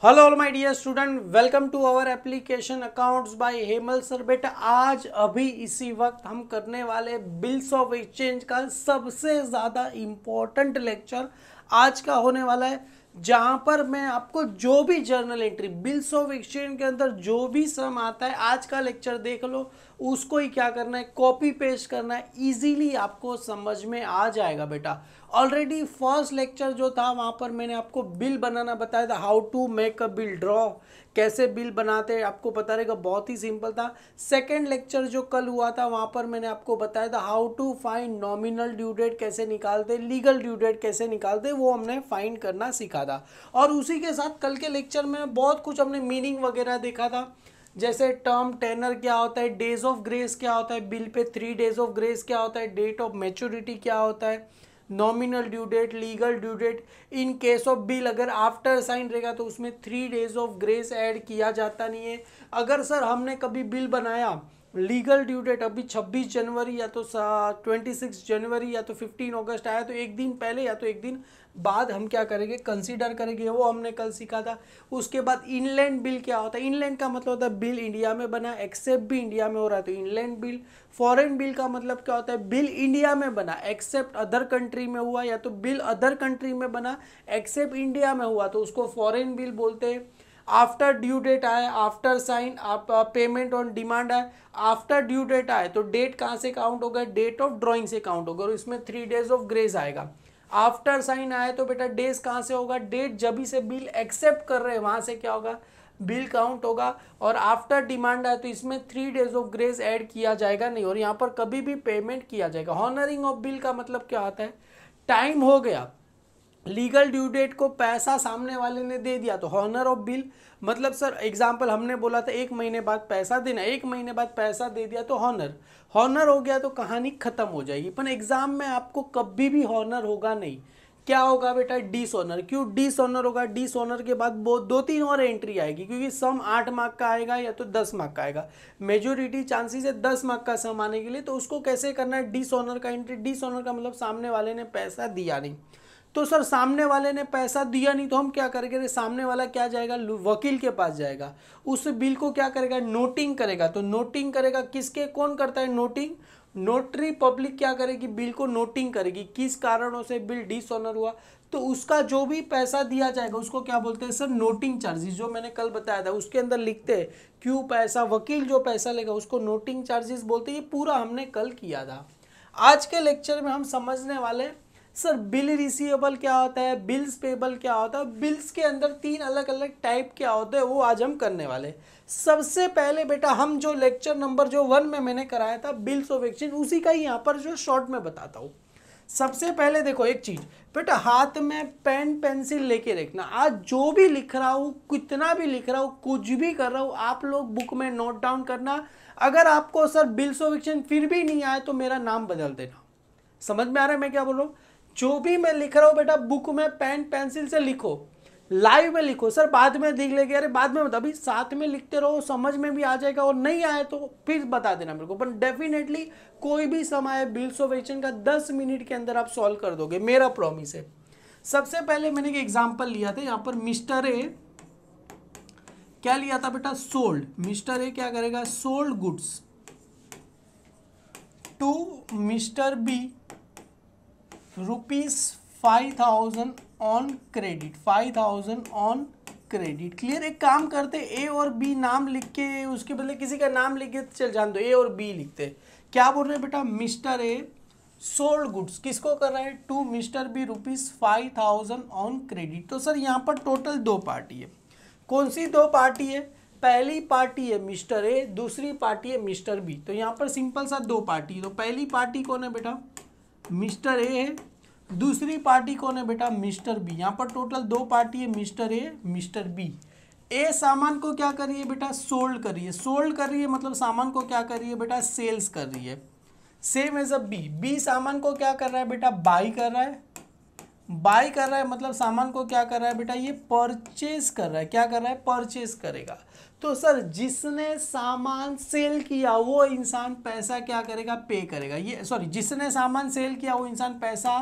Hello all my dear student, welcome to our application accounts by Hemal sir. बेटा आज अभी इसी वक्त हम करने वाले बिल्स ऑफ एक्सचेंज का सबसे ज़्यादा इम्पोर्टेंट लेक्चर आज का होने वाला है, जहां पर मैं आपको जो भी journal entry bills of exchange के अंदर जो भी सम आता है आज का लेक्चर देख लो, उसको ही क्या करना है, कॉपी पेस्ट करना है, इजीली आपको समझ में आ जाएगा। बेटा ऑलरेडी फर्स्ट लेक्चर जो था वहाँ पर मैंने आपको बिल बनाना बताया था, how to make a bill, draw कैसे बिल बनाते हैं आपको पता रहेगा, बहुत ही सिंपल था। सेकेंड लेक्चर जो कल हुआ था वहाँ पर मैंने आपको बताया था how to find nominal due date कैसे निकालते, लीगल ड्यू डेट कैसे निकालते, वो हमने फाइंड करना सीखा था। और उसी के साथ कल के लेक्चर में बहुत कुछ हमने मीनिंग वगैरह देखा था, जैसे टर्म टेनर क्या होता है, डेज ऑफ ग्रेस क्या होता है, bill pay 3 days of grace क्या होता है, डेट ऑफ मैच्योरिटी क्या होता है, nominal due date, legal due date. In case of bill अगर आफ्टर साइन रहेगा तो उसमें 3 डेज ऑफ ग्रेस ऐड किया जाता नहीं है। अगर सर हमने कभी बिल बनाया लीगल ड्यू डेट अभी 26 जनवरी या तो 26 जनवरी या तो 15 अगस्त आया तो एक दिन पहले या तो एक दिन बाद हम क्या करेंगे, कंसीडर करेंगे, वो हमने कल सीखा था। उसके बाद इनलैंड बिल क्या होता है, इनलैंड का मतलब होता है बिल इंडिया में बना, एक्सेप्ट भी इंडिया में हो रहा है तो इनलैंड बिल। फॉरेन बिल का मतलब क्या होता है, बिल इंडिया में बना एक्सेप्ट अदर कंट्री में हुआ, या तो बिल अदर कंट्री में बना एक्सेप्ट इंडिया में हुआ तो उसको फॉरेन बिल बोलते हैं। आफ्टर ड्यू डेट आए, आफ्टर साइन, आप पेमेंट ऑन डिमांड आए, आफ्टर ड्यू डेट आए तो डेट कहाँ से काउंट होगा, डेट ऑफ ड्राइंग से काउंट होगा और इसमें 3 डेज ऑफ ग्रेस आएगा। आफ्टर साइन आए तो बेटा डेज कहाँ से होगा, डेट जब ही से बिल एक्सेप्ट कर रहे हैं वहाँ से क्या होगा, बिल काउंट होगा। और आफ्टर डिमांड आए तो इसमें 3 डेज ऑफ ग्रेस ऐड किया जाएगा नहीं, और यहाँ पर कभी भी पेमेंट किया जाएगा। हॉनरिंग ऑफ बिल का मतलब क्या होता है, टाइम हो गया, लीगल ड्यू डेट को पैसा सामने वाले ने दे दिया तो हॉनर ऑफ बिल। मतलब सर एग्जांपल हमने बोला था 1 महीने बाद पैसा देना, 1 महीने बाद पैसा दे दिया तो हॉनर, हॉनर हो गया तो कहानी खत्म हो जाएगी। पर एग्जाम में आपको कभी भी हॉनर होगा नहीं, क्या होगा बेटा, डिसऑनर। क्यों डिसऑनर होगा, डिसऑनर के बाद वो 2-3 और एंट्री आएगी, क्योंकि सम 8 मार्क का आएगा या तो 10 मार्क का आएगा, मेजोरिटी चांसेस है 10 मार्क का सम आने के लिए। तो उसको कैसे करना है, डिसऑनर का एंट्री। डिसऑनर का मतलब सामने वाले ने पैसा दिया नहीं। तो सर सामने वाले ने पैसा दिया नहीं तो हम क्या करेंगे, सामने वाला क्या जाएगा, वकील के पास जाएगा, उस बिल को क्या करेगा, नोटिंग करेगा। तो नोटिंग करेगा किसके, कौन करता है नोटिंग, नोटरी पब्लिक क्या करेगी, बिल को नोटिंग करेगी, किस कारणों से बिल डिसऑनर हुआ। तो उसका जो भी पैसा दिया जाएगा उसको क्या बोलते हैं सर, नोटिंग चार्जेस, जो मैंने कल बताया था उसके अंदर लिखते हैं क्यों पैसा, वकील जो पैसा लेगा उसको नोटिंग चार्जेस बोलते हैं। ये पूरा हमने कल किया था। आज के लेक्चर में हम समझने वाले सर बिल रिसीवेबल क्या होता है, बिल्स पेबल क्या होता है, बिल्स के अंदर 3 अलग अलग टाइप क्या होते हैं, वो आज हम करने वाले। सबसे पहले बेटा हम जो लेक्चर नंबर जो 1 में मैंने कराया था बिल्स ऑफ एक्सचेंज, उसी का ही यहाँ पर जो शॉर्ट में बताता हूँ। सबसे पहले देखो एक चीज बेटा, हाथ में पेन पेंसिल लेके रखना। आज जो भी लिख रहा हूँ, कितना भी लिख रहा हूँ, कुछ भी कर रहा हूँ, आप लोग बुक में नोट डाउन करना। अगर आपको सर बिल्स ऑफ एक्सचेंज फिर भी नहीं आए तो मेरा नाम बदल देना। समझ में आ रहा है मैं क्या बोल रहा हूँ, जो भी मैं लिख रहा हूँ बेटा बुक में पेन पेंसिल से लिखो, लाइव में लिखो। सर बाद में देख लेंगे, अरे बाद में बता, अभी साथ में लिखते रहो, समझ में भी आ जाएगा, और नहीं आए तो फिर बता देना मेरे को। पर डेफिनेटली कोई भी सम आए बिल्स ऑफ एक्सचेंज का 10 मिनट के अंदर आप सॉल्व कर दोगे, मेरा प्रॉमिस है। सबसे पहले मैंने एक एग्जाम्पल लिया था, यहाँ पर मिस्टर ए क्या लिया था बेटा, सोल्ड। मिस्टर ए क्या करेगा, sold goods to mister B ₹5,000 on credit, 5,000 on credit. Clear. एक काम करते, ए और बी नाम लिख के उसके बदले किसी का नाम लिख के चल जान दो, ए और बी लिखते। क्या बोल रहे हैं बेटा, मिस्टर ए सोल्ड गुड्स किसको कर रहा है, to mister B ₹5,000 on credit. तो सर यहाँ पर टोटल 2 पार्टी है। कौन सी 2 पार्टी है, पहली पार्टी है मिस्टर ए, दूसरी पार्टी है मिस्टर बी। तो यहाँ पर सिंपल सा 2 पार्टी है। तो पहली पार्टी कौन है बेटा, मिस्टर ए है, दूसरी पार्टी कौन है बेटा, मिस्टर बी। यहाँ पर टोटल 2 पार्टी है, mister A mister B. A सामान को क्या कर रही है बेटा, सोल्ड कर रही है, सोल्ड कर रही है मतलब सामान को क्या कर रही है बेटा, सेल्स कर रही है। Same as a B, B सामान को क्या कर रहा है बेटा, बाई कर रहा है, बाई कर रहा है मतलब सामान को क्या कर रहा है बेटा, ये परचेज कर रहा है। क्या कर रहा है, परचेज करेगा। तो सर जिसने सामान सेल किया वो इंसान पैसा क्या करेगा, पे करेगा। ये सॉरी, जिसने सामान सेल किया वो इंसान पैसा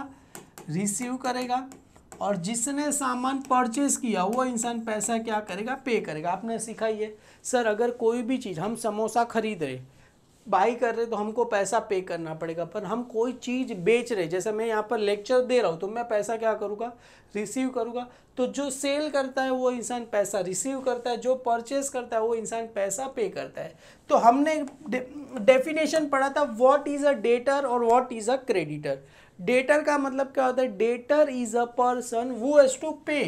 रिसीव करेगा, और जिसने सामान परचेज किया वो इंसान पैसा क्या करेगा, पे करेगा। आपने सीखा ही है सर, अगर कोई भी चीज़ हम समोसा खरीद रहे, बाई कर रहे, तो हमको पैसा पे करना पड़ेगा। पर हम कोई चीज़ बेच रहे, जैसे मैं यहाँ पर लेक्चर दे रहा हूँ, तो मैं पैसा क्या करूँगा, रिसीव करूँगा। तो जो सेल करता है वो इंसान पैसा रिसीव करता है, जो परचेज करता है वो इंसान पैसा पे करता है। तो हमने डेफिनेशन पढ़ा था व्हाट इज़ अ डेटर और what is a creditor. Debtor का मतलब क्या होता है, debtor is a person who has to pay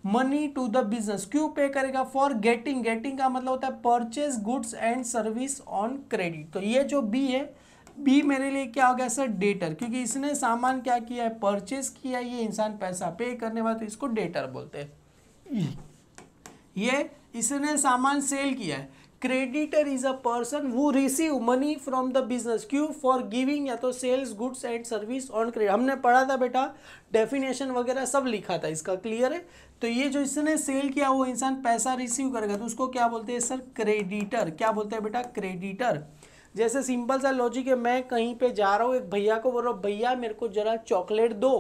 money to the business. क्यों पे करेगा, फॉर गेटिंग, गेटिंग का मतलब होता है purchase goods and service on credit. तो ये जो बी है, बी मेरे लिए क्या हो गया सर, डेटर, क्योंकि इसने सामान क्या किया है, परचेज किया है, ये इंसान पैसा पे करने वाला, तो इसको डेटर बोलते हैं। ये इसने सामान सेल किया है। Creditor is a person who receive money from the business, क्यों, फॉर गिविंग या तो sales goods and service on credit. हमने पढ़ा था बेटा, डेफिनेशन वगैरह सब लिखा था इसका, क्लियर है। तो ये जो इसने सेल किया वो इंसान पैसा रिसीव करेगा, तो उसको क्या बोलते हैं सर, क्रेडिटर। क्या बोलते हैं बेटा, क्रेडिटर। जैसे सिंपल सा लॉजिक है, मैं कहीं पे जा रहा हूँ, एक भैया को बोल रहा हूँ भैया मेरे को जरा चॉकलेट दो,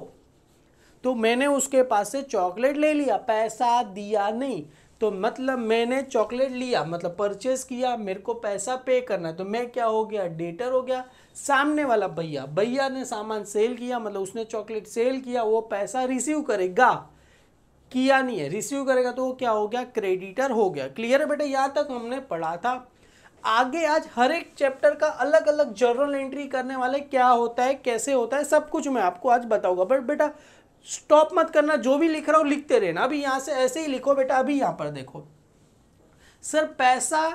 तो मैंने उसके पास से चॉकलेट ले लिया, पैसा दिया नहीं, तो मतलब मैंने चॉकलेट लिया, मतलब परचेस किया, मेरे को पैसा पे करना है, तो मैं क्या हो गया, डेटर हो गया। सामने वाला भैया, भैया ने सामान सेल किया, मतलब उसने चॉकलेट सेल किया, वो पैसा रिसीव करेगा, किया नहीं है, रिसीव करेगा, तो वो क्या हो गया, क्रेडिटर हो गया। क्लियर है बेटा, यहाँ तक हमने पढ़ा था। आगे आज हर एक चैप्टर का अलग अलग जर्नल एंट्री करने वाले, क्या होता है, कैसे होता है, सब कुछ मैं आपको आज बताऊंगा। बट बेटा स्टॉप मत करना, जो भी लिख रहा हूँ लिखते रहना। अभी यहाँ से ऐसे ही लिखो बेटा। अभी यहाँ पर देखो सर, पैसा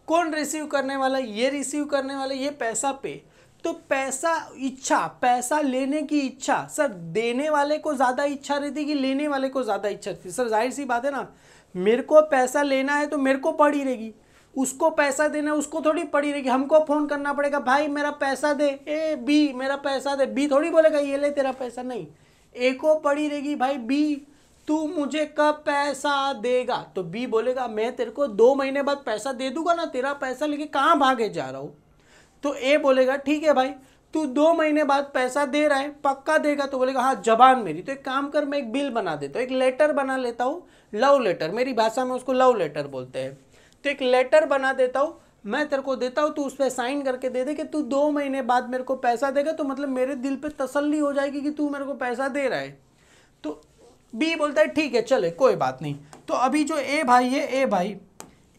कौन रिसीव करने वाला, ये रिसीव करने वाला, ये पैसा पे। तो पैसा इच्छा, पैसा लेने की इच्छा, सर देने वाले को ज़्यादा इच्छा रहती कि लेने वाले को ज़्यादा इच्छा रहती। सर जाहिर सी बात है ना, मेरे को पैसा लेना है तो मेरे को पड़ी रहेगी, उसको पैसा देना है उसको थोड़ी पड़ी रहेगी। हमको फ़ोन करना पड़ेगा, भाई मेरा पैसा दे, ए बी मेरा पैसा दे। बी थोड़ी बोलेगा ये ले तेरा पैसा, नहीं, ए को पड़ी रहेगी, भाई बी तू मुझे कब पैसा देगा। तो बी बोलेगा मैं तेरे को 2 महीने बाद पैसा दे दूंगा ना, तेरा पैसा लेके कहाँ भागे जा रहा हूँ। तो ए बोलेगा ठीक है भाई, तू 2 महीने बाद पैसा दे रहा है, पक्का देगा। तो बोलेगा हाँ जबान मेरी। तो एक काम कर, मैं एक बिल बना देता हूँ, एक लेटर बना लेता हूँ, लव लेटर, मेरी भाषा में उसको लव लेटर बोलते हैं। तो एक लेटर बना देता हूँ, मैं तेरे को देता हूँ, तू उस पर साइन करके दे दे कि तू 2 महीने बाद मेरे को पैसा देगा। तो मतलब मेरे दिल पे तसल्ली हो जाएगी कि तू मेरे को पैसा दे रहा है। तो बी बोलता है ठीक है चले कोई बात नहीं। तो अभी जो ए भाई है,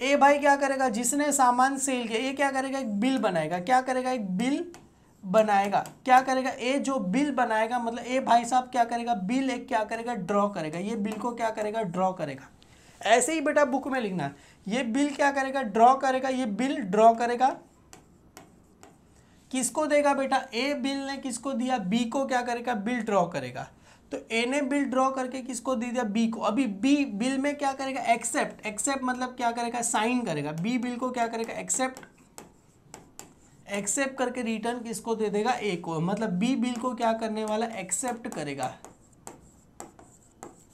ए भाई क्या करेगा, जिसने सामान सेल किया, ये क्या करेगा, एक बिल बनाएगा। क्या करेगा, एक बिल बनाएगा। क्या करेगा, ए जो बिल बनाएगा, मतलब ए भाई साहब क्या करेगा, बिल एक क्या करेगा, ड्रॉ करेगा। ये बिल को क्या करेगा, ड्रॉ करेगा। ऐसे ही बेटा बुक में लिखना, ये बिल क्या करेगा, ड्रॉ करेगा। ये बिल ड्रॉ करेगा, किसको देगा बेटा, ए बिल ने किसको दिया, बी को क्या करेगा, बिल ड्रॉ करेगा। तो ए ने बिल ड्रॉ करके किसको दे दिया, बी को। अभी बी बिल में क्या करेगा, एक्सेप्ट, एक्सेप्ट मतलब क्या करेगा, साइन करेगा। बी बिल को क्या करेगा, एक्सेप्ट, एक्सेप्ट करके रिटर्न किसको दे देगा, ए को। मतलब बी बिल को क्या करने वाला, एक्सेप्ट करेगा।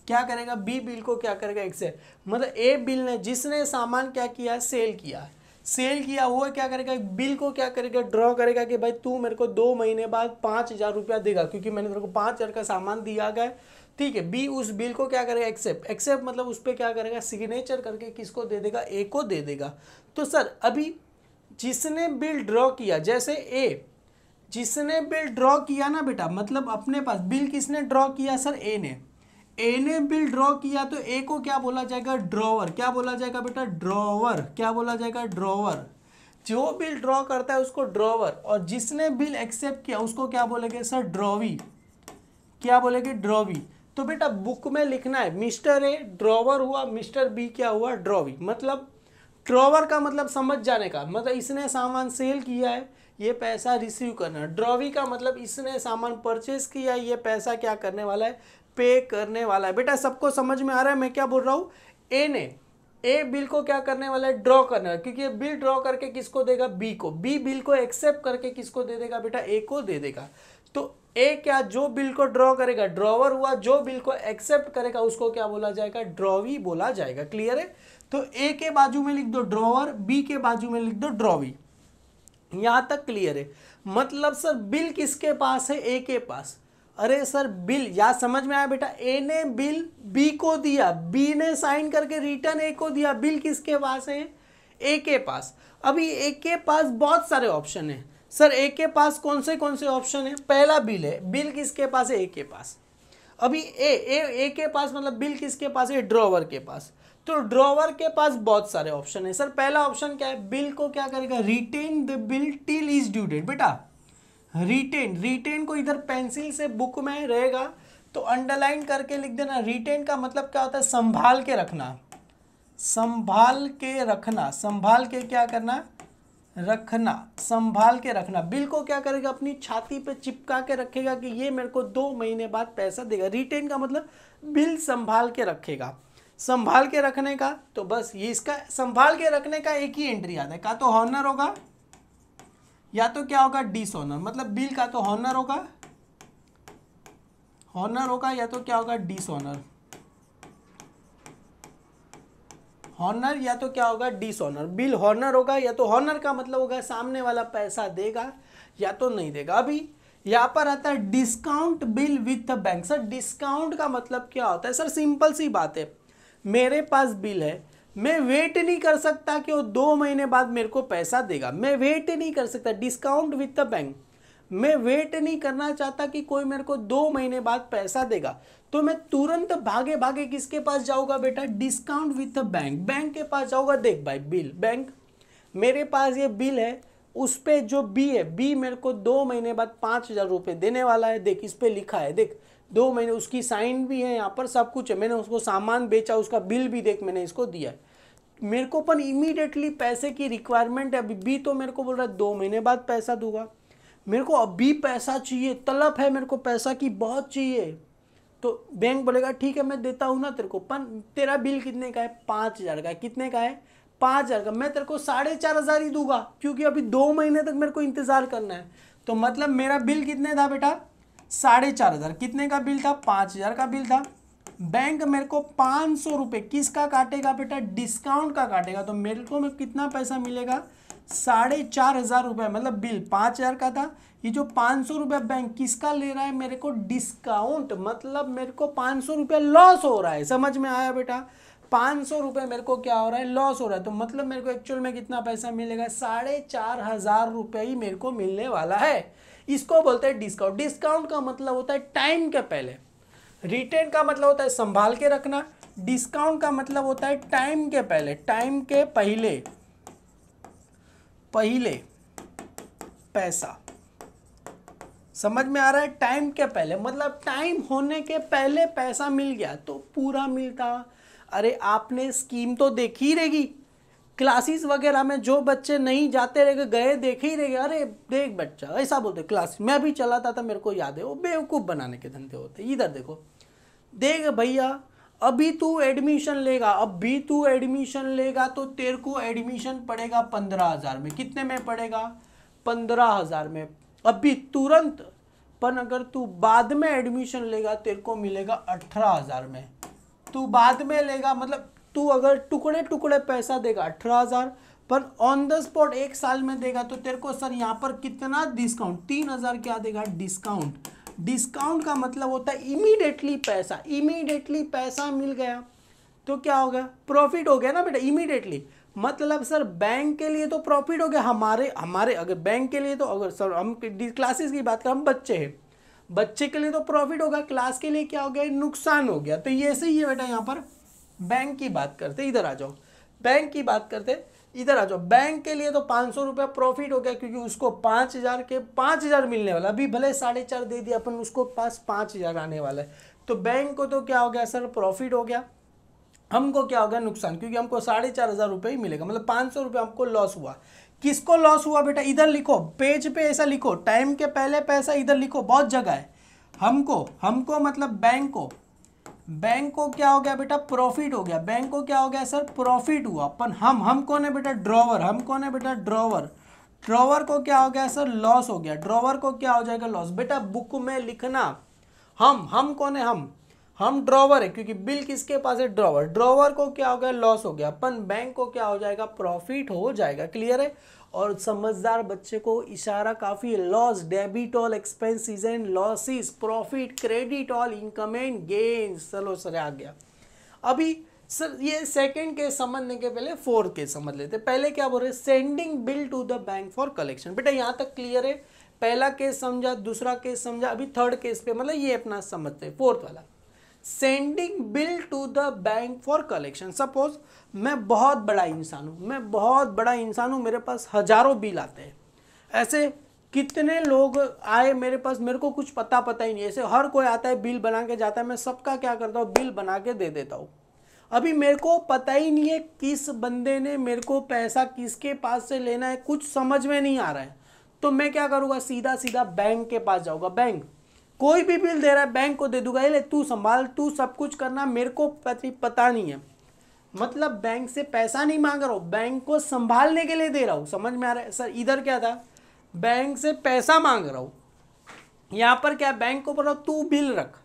क्या करेगा, बी बिल को क्या करेगा, एक्सेप्ट। मतलब ए बिल ने, जिसने सामान क्या किया, सेल किया, सेल किया, वो क्या करेगा, बिल को क्या करेगा, ड्रॉ करेगा कि भाई तू मेरे को 2 महीने बाद 5,000 रुपया देगा, क्योंकि मैंने तेरे को 5,000 का सामान दिया गया, ठीक है। बी उस बिल को क्या करेगा, एक्सेप्ट, एक्सेप्ट मतलब उस पर क्या करेगा, सिग्नेचर करके किसको दे देगा, ए को दे देगा। तो सर अभी जिसने बिल ड्रॉ किया, जैसे ए, जिसने बिल ड्रॉ किया ना बेटा, मतलब अपने पास बिल किसने ड्रॉ किया, सर ए ने। ए ने बिल ड्रॉ किया तो ए को क्या बोला जाएगा, ड्रॉवर। क्या बोला जाएगा बेटा, ड्रॉवर। क्या बोला जाएगा, ड्रॉवर। जो बिल ड्रॉ करता है उसको ड्रॉवर, और जिसने बिल एक्सेप्ट किया उसको क्या बोलेंगे सर, ड्रॉवी। क्या बोलेंगे, ड्रॉवी। तो बेटा बुक में लिखना है, मिस्टर ए ड्रॉवर हुआ, मिस्टर बी क्या हुआ, ड्रॉवी। मतलब ड्रॉवर का मतलब समझ जाने का, मतलब इसने सामान सेल किया है, ये पैसा रिसीव करना है। ड्रॉवी का मतलब इसने सामान परचेज किया है, ये पैसा क्या करने वाला है, पे करने वाला है। बेटा सबको समझ में आ रहा है मैं क्या बोल रहा हूँ। ए ने, ए बिल को क्या करने वाला है, ड्रॉ करना है, क्योंकि ये बिल ड्रॉ करके किसको देगा, बी को। बी बिल को एक्सेप्ट करके किसको दे देगा बेटा, ए को दे देगा। तो ए क्या, जो बिल को ड्रॉ करेगा ड्रॉवर हुआ, जो बिल को एक्सेप्ट करेगा उसको क्या बोला जाएगा, ड्रॉवी बोला जाएगा। क्लियर है। तो ए के बाजू में लिख दो ड्रॉवर, बी के बाजू में लिख दो ड्रॉवी। यहां तक क्लियर है। मतलब सर बिल किसके पास है, ए के पास, अरे सर बिल, या समझ में आया बेटा, ए ने बिल बी को दिया, बी ने साइन करके रिटर्न ए को दिया, बिल किसके पास है, ए के पास। अभी ए के पास बहुत सारे ऑप्शन है सर, ए के पास कौन से ऑप्शन है, पहला बिल है, बिल किसके पास है, ए के पास। अभी ए के पास मतलब बिल किसके पास है, ड्रॉवर के पास। तो ड्रॉवर के पास बहुत सारे ऑप्शन है सर। पहला ऑप्शन क्या है, बिल को क्या करेगा, retain the bill till is due date. बेटा रिटेन को इधर पेंसिल से बुक में रहेगा तो अंडरलाइन करके लिख देना। रिटेन का मतलब क्या होता है, संभाल के रखना, संभाल के रखना, संभाल के क्या करना, रखना, संभाल के रखना। बिल को क्या करेगा, अपनी छाती पे चिपका के रखेगा कि ये मेरे को 2 महीने बाद पैसा देगा। रिटेन का मतलब बिल संभाल के रखेगा, संभाल के रखने का। तो बस ये इसका संभाल के रखने का एक ही एंट्री आता है, का तो हॉनर होगा या तो क्या होगा, डिसऑनर। मतलब बिल का तो हॉनर होगा, हॉनर होगा या तो क्या होगा, डिसऑनर। हॉनर या तो क्या होगा, डिसऑनर। बिल हॉनर होगा या तो, हॉनर का मतलब होगा सामने वाला पैसा देगा या तो नहीं देगा। अभी यहाँ पर आता है discount bill with the bank. Sir discount का मतलब क्या होता है, सर सिंपल सी बात है, मेरे पास बिल है, मैं वेट नहीं कर सकता कि वो 2 महीने बाद मेरे को पैसा देगा, मैं वेट नहीं कर सकता। डिस्काउंट विथ द बैंक, मैं वेट नहीं करना चाहता कि कोई मेरे को 2 महीने बाद पैसा देगा, तो मैं तुरंत भागे भागे किसके पास जाऊंगा बेटा, discount with the bank, bank के पास जाऊंगा। देख भाई बिल, बैंक, मेरे पास ये बिल है, उस पे जो बी है, बी मेरे को 2 महीने बाद 5,000 रुपये देने वाला है। देख इस पे लिखा है, देख 2 महीने, उसकी साइन भी है यहाँ पर, सब कुछ है, मैंने उसको सामान बेचा, उसका बिल भी देख मैंने इसको दिया है। मेरे को अपन इमीडिएटली पैसे की रिक्वायरमेंट है, अभी बी तो मेरे को बोल रहा है 2 महीने बाद पैसा दूंगा, मेरे को अभी पैसा चाहिए, तलब है मेरे को पैसा की बहुत चाहिए। तो बैंक बोलेगा ठीक है मैं देता हूँ ना तेरे को, तेरा बिल कितने का है, 5,000 का है। कितने का है, 5,000 का। मैं तेरे को 4,500 ही दूंगा क्योंकि अभी 2 महीने तक मेरे को इंतजार करना है। तो मतलब मेरा बिल कितने था बेटा, 4,500। कितने का बिल था, 5,000 का बिल था। बैंक मेरे को 500 रुपये किसका काटेगा बेटा, डिस्काउंट का काटेगा। तो मेरे को में कितना पैसा मिलेगा, 4,500 रुपये। मतलब बिल 5,000 का था, ये जो 500 रुपये बैंक किसका ले रहा है, मेरे को डिस्काउंट। मतलब मेरे को 500 रुपये लॉस हो रहा है। समझ में आया बेटा, 500 रुपये मेरे को क्या हो रहा है, लॉस हो रहा है। तो मतलब मेरे को एक्चुअल में कितना पैसा मिलेगा, 4,500 रुपये ही मेरे को मिलने वाला है। इसको बोलते हैं डिस्काउंट। डिस्काउंट का मतलब होता है टाइम के पहले, रिटेन का मतलब होता है संभाल के रखना, डिस्काउंट का मतलब होता है टाइम के पहले, टाइम के पहले पैसा। समझ में आ रहा है, टाइम के पहले मतलब टाइम होने के पहले पैसा मिल गया तो पूरा मिलता। अरे आपने स्कीम तो देखी रहेगी, क्लासेस वगैरह में जो बच्चे नहीं जाते रहेंगे, गए देखे ही रहेंगे। अरे देख बच्चा ऐसा बोलते, क्लास मैं भी चलाता था, मेरे को याद है, वो बेवकूफ़ बनाने के धंधे होते। इधर देखो, देख भैया अभी तू एडमिशन लेगा, अभी तू एडमिशन लेगा तो तेरे को एडमिशन पड़ेगा 15,000 में। कितने में पड़ेगा, 15,000 में अभी तुरंत। पर अगर तू बाद में एडमिशन लेगा तेरे को मिलेगा 18,000 में। तू बाद में लेगा मतलब तू अगर टुकड़े टुकड़े पैसा देगा 18,000, पर ऑन द स्पॉट 1 साल में देगा तो तेरे को सर यहाँ पर कितना डिस्काउंट, 3,000 क्या देगा, डिस्काउंट। डिस्काउंट का मतलब होता है इमीडिएटली पैसा, इमीडिएटली पैसा मिल गया तो क्या हो गया, प्रॉफिट हो गया ना बेटा, इमीडिएटली। मतलब सर बैंक के लिए तो प्रॉफिट हो गया, हमारे अगर बैंक के लिए तो, अगर सर हम क्लासेस की बात करें, हम बच्चे हैं, बच्चे के लिए तो प्रॉफिट होगा, क्लास के लिए क्या हो गया, नुकसान हो गया। तो ये ऐसे ही है बेटा, यहाँ पर बैंक की बात करते, इधर आ जाओ, बैंक की बात करते, इधर आ जाओ। बैंक के लिए तो 500 रुपया प्रॉफिट हो गया क्योंकि उसको 5,000 के 5,000 मिलने वाला, अभी भले 4,500 दे दिया अपन, उसको पास 5,000 आने वाला है। तो बैंक को तो क्या हो गया सर, प्रॉफिट हो गया। हमको क्या हो गया, नुकसान, क्योंकि हमको 4,500 रुपये ही मिलेगा, मतलब 500 रुपये हमको लॉस हुआ। किसको लॉस हुआ बेटा, इधर लिखो, पेज पे ऐसा लिखो, टाइम के पहले पैसा इधर लिखो, बहुत जगह है। हमको मतलब बैंक को क्या हो गया बेटा, प्रॉफिट हो गया। बैंक को क्या हो गया सर, प्रॉफिट हुआ। अपन हम कौन है बेटा, ड्रॉवर। हम कौन है बेटा, ड्रॉवर। ड्रॉवर को क्या हो गया सर, लॉस हो गया। ड्रॉवर को क्या हो जाएगा, लॉस। बेटा बुक में लिखना, हम कौन है, हम ड्रॉवर है, क्योंकि बिल किसके पास है, ड्रॉवर। ड्रॉवर को क्या हो गया, लॉस हो गया, अपन बैंक को क्या हो जाएगा, प्रॉफिट हो जाएगा। क्लियर है। और समझदार बच्चे को इशारा काफी है। Loss, debit all expenses and losses, profit, credit all income and gains. चलो सर आ गया। अभी सर ये सेकंड केस समझने के पहले फोर्थ केस समझ लेते। पहले क्या बोल रहे, sending bill to the bank for collection. बेटा यहाँ तक क्लियर है। पहला केस समझा, दूसरा केस समझा, अभी थर्ड केस पे मतलब ये अपना समझते हैं, फोर्थ वाला। Sending bill to the bank for collection. Suppose मैं बहुत बड़ा इंसान हूँ, मैं बहुत बड़ा इंसान हूँ, मेरे पास हजारों बिल आते हैं। ऐसे कितने लोग आए मेरे पास, मेरे को कुछ पता ही नहीं। ऐसे हर कोई आता है, बिल बना के जाता है, मैं सबका क्या करता हूँ, बिल बना के दे देता हूँ। अभी मेरे को पता ही नहीं है किस बंदे ने मेरे को पैसा किसके पास से लेना है, कुछ समझ में नहीं आ रहा है। तो मैं क्या करूँगा, सीधा सीधा बैंक के पास जाऊँगा। बैंक कोई भी बिल दे रहा है, बैंक को दे दूंगा, ये ले तू संभाल, तू सब कुछ करना, मेरे को पता नहीं है। मतलब बैंक से पैसा नहीं मांग रहा हूँ, बैंक को संभालने के लिए दे रहा हूँ। समझ में आ रहा है सर। इधर क्या था, बैंक से पैसा मांग रहा हूँ। यहाँ पर क्या, बैंक को बोल रहा हूँ तू बिल रख,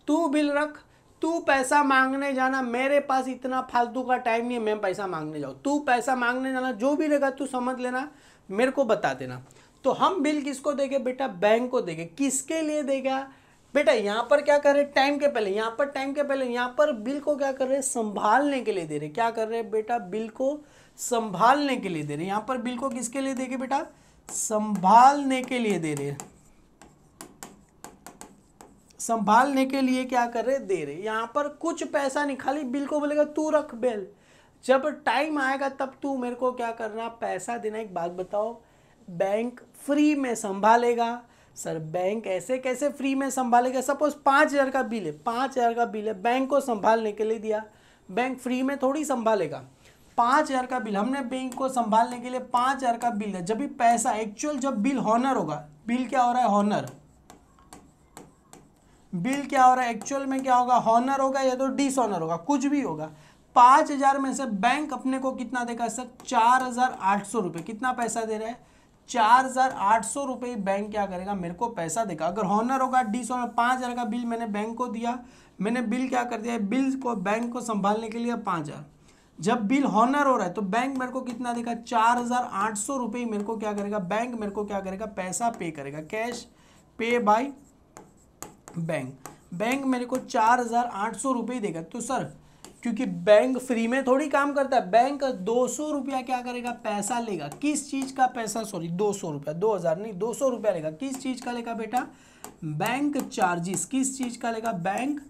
तू बिल रख, तू पैसा मांगने जाना, मेरे पास इतना फालतू का टाइम नहीं है मैं पैसा मांगने जाऊँ। तू पैसा मांगने जाना, जो भी रहेगा तू समझ लेना, मेरे को बता देना। तो हम बिल किसको देंगे बेटा, बैंक को देंगे। किसके लिए देगा बेटा, यहाँ पर क्या कर रहे, टाइम के पहले, यहाँ पर टाइम के पहले, यहाँ पर बिल को क्या कर रहे, संभालने के लिए दे रहे। क्या कर रहे बेटा, बिल को संभालने के लिए दे रहे। यहाँ पर बिल को किसके लिए देंगे बेटा, संभालने के लिए दे रहे, संभालने के लिए क्या कर रहे, दे रहे। यहाँ पर कुछ पैसा नहीं, खाली बिल को बोलेगा तू रख बिल, जब टाइम आएगा तब तू मेरे को क्या करना, पैसा देना। एक बात बताओ, बैंक फ्री में संभालेगा? सर बैंक ऐसे कैसे फ्री में संभालेगा? सपोज 5,000 का बिल है, 5,000 का बिल है, बैंक को संभालने के लिए दिया, बैंक फ्री में थोड़ी संभालेगा। 5,000 का बिल हमने बैंक को संभालने के लिए 5,000 का बिल है। जब भी पैसा एक्चुअल, जब बिल हॉनर होगा, बिल क्या हो रहा है, हॉनर, बिल क्या हो रहा है एक्चुअल में, क्या होगा, हॉनर होगा या तो डिसऑनर होगा, कुछ भी होगा। 5,000 में से बैंक अपने को कितना देगा सर, 4,800 रुपये। कितना पैसा दे रहा है, 4,800 रुपये बैंक क्या करेगा, मेरे को पैसा देगा। अगर हॉनर होगा, डिसऑनर, 5,000 का बिल मैंने बैंक को दिया, मैंने बिल क्या कर दिया, बिल को बैंक को संभालने के लिए 5,000। जब बिल हॉनर हो रहा है तो बैंक मेरे को कितना देगा, 4,800 रुपये मेरे को क्या करेगा, बैंक मेरे को क्या करेगा, पैसा पे करेगा, कैश पे बाय बैंक। बैंक मेरे को 4,800 रुपये देगा। तो सर क्योंकि बैंक फ्री में थोड़ी काम करता है, बैंक 200 रुपया क्या करेगा, पैसा लेगा। किस चीज़ का पैसा, सॉरी 200 रुपया, 2,000 नहीं, 200 रुपया लेगा। किस चीज़ का लेगा बेटा, बैंक चार्जिस। किस चीज़ का लेगा, बैंक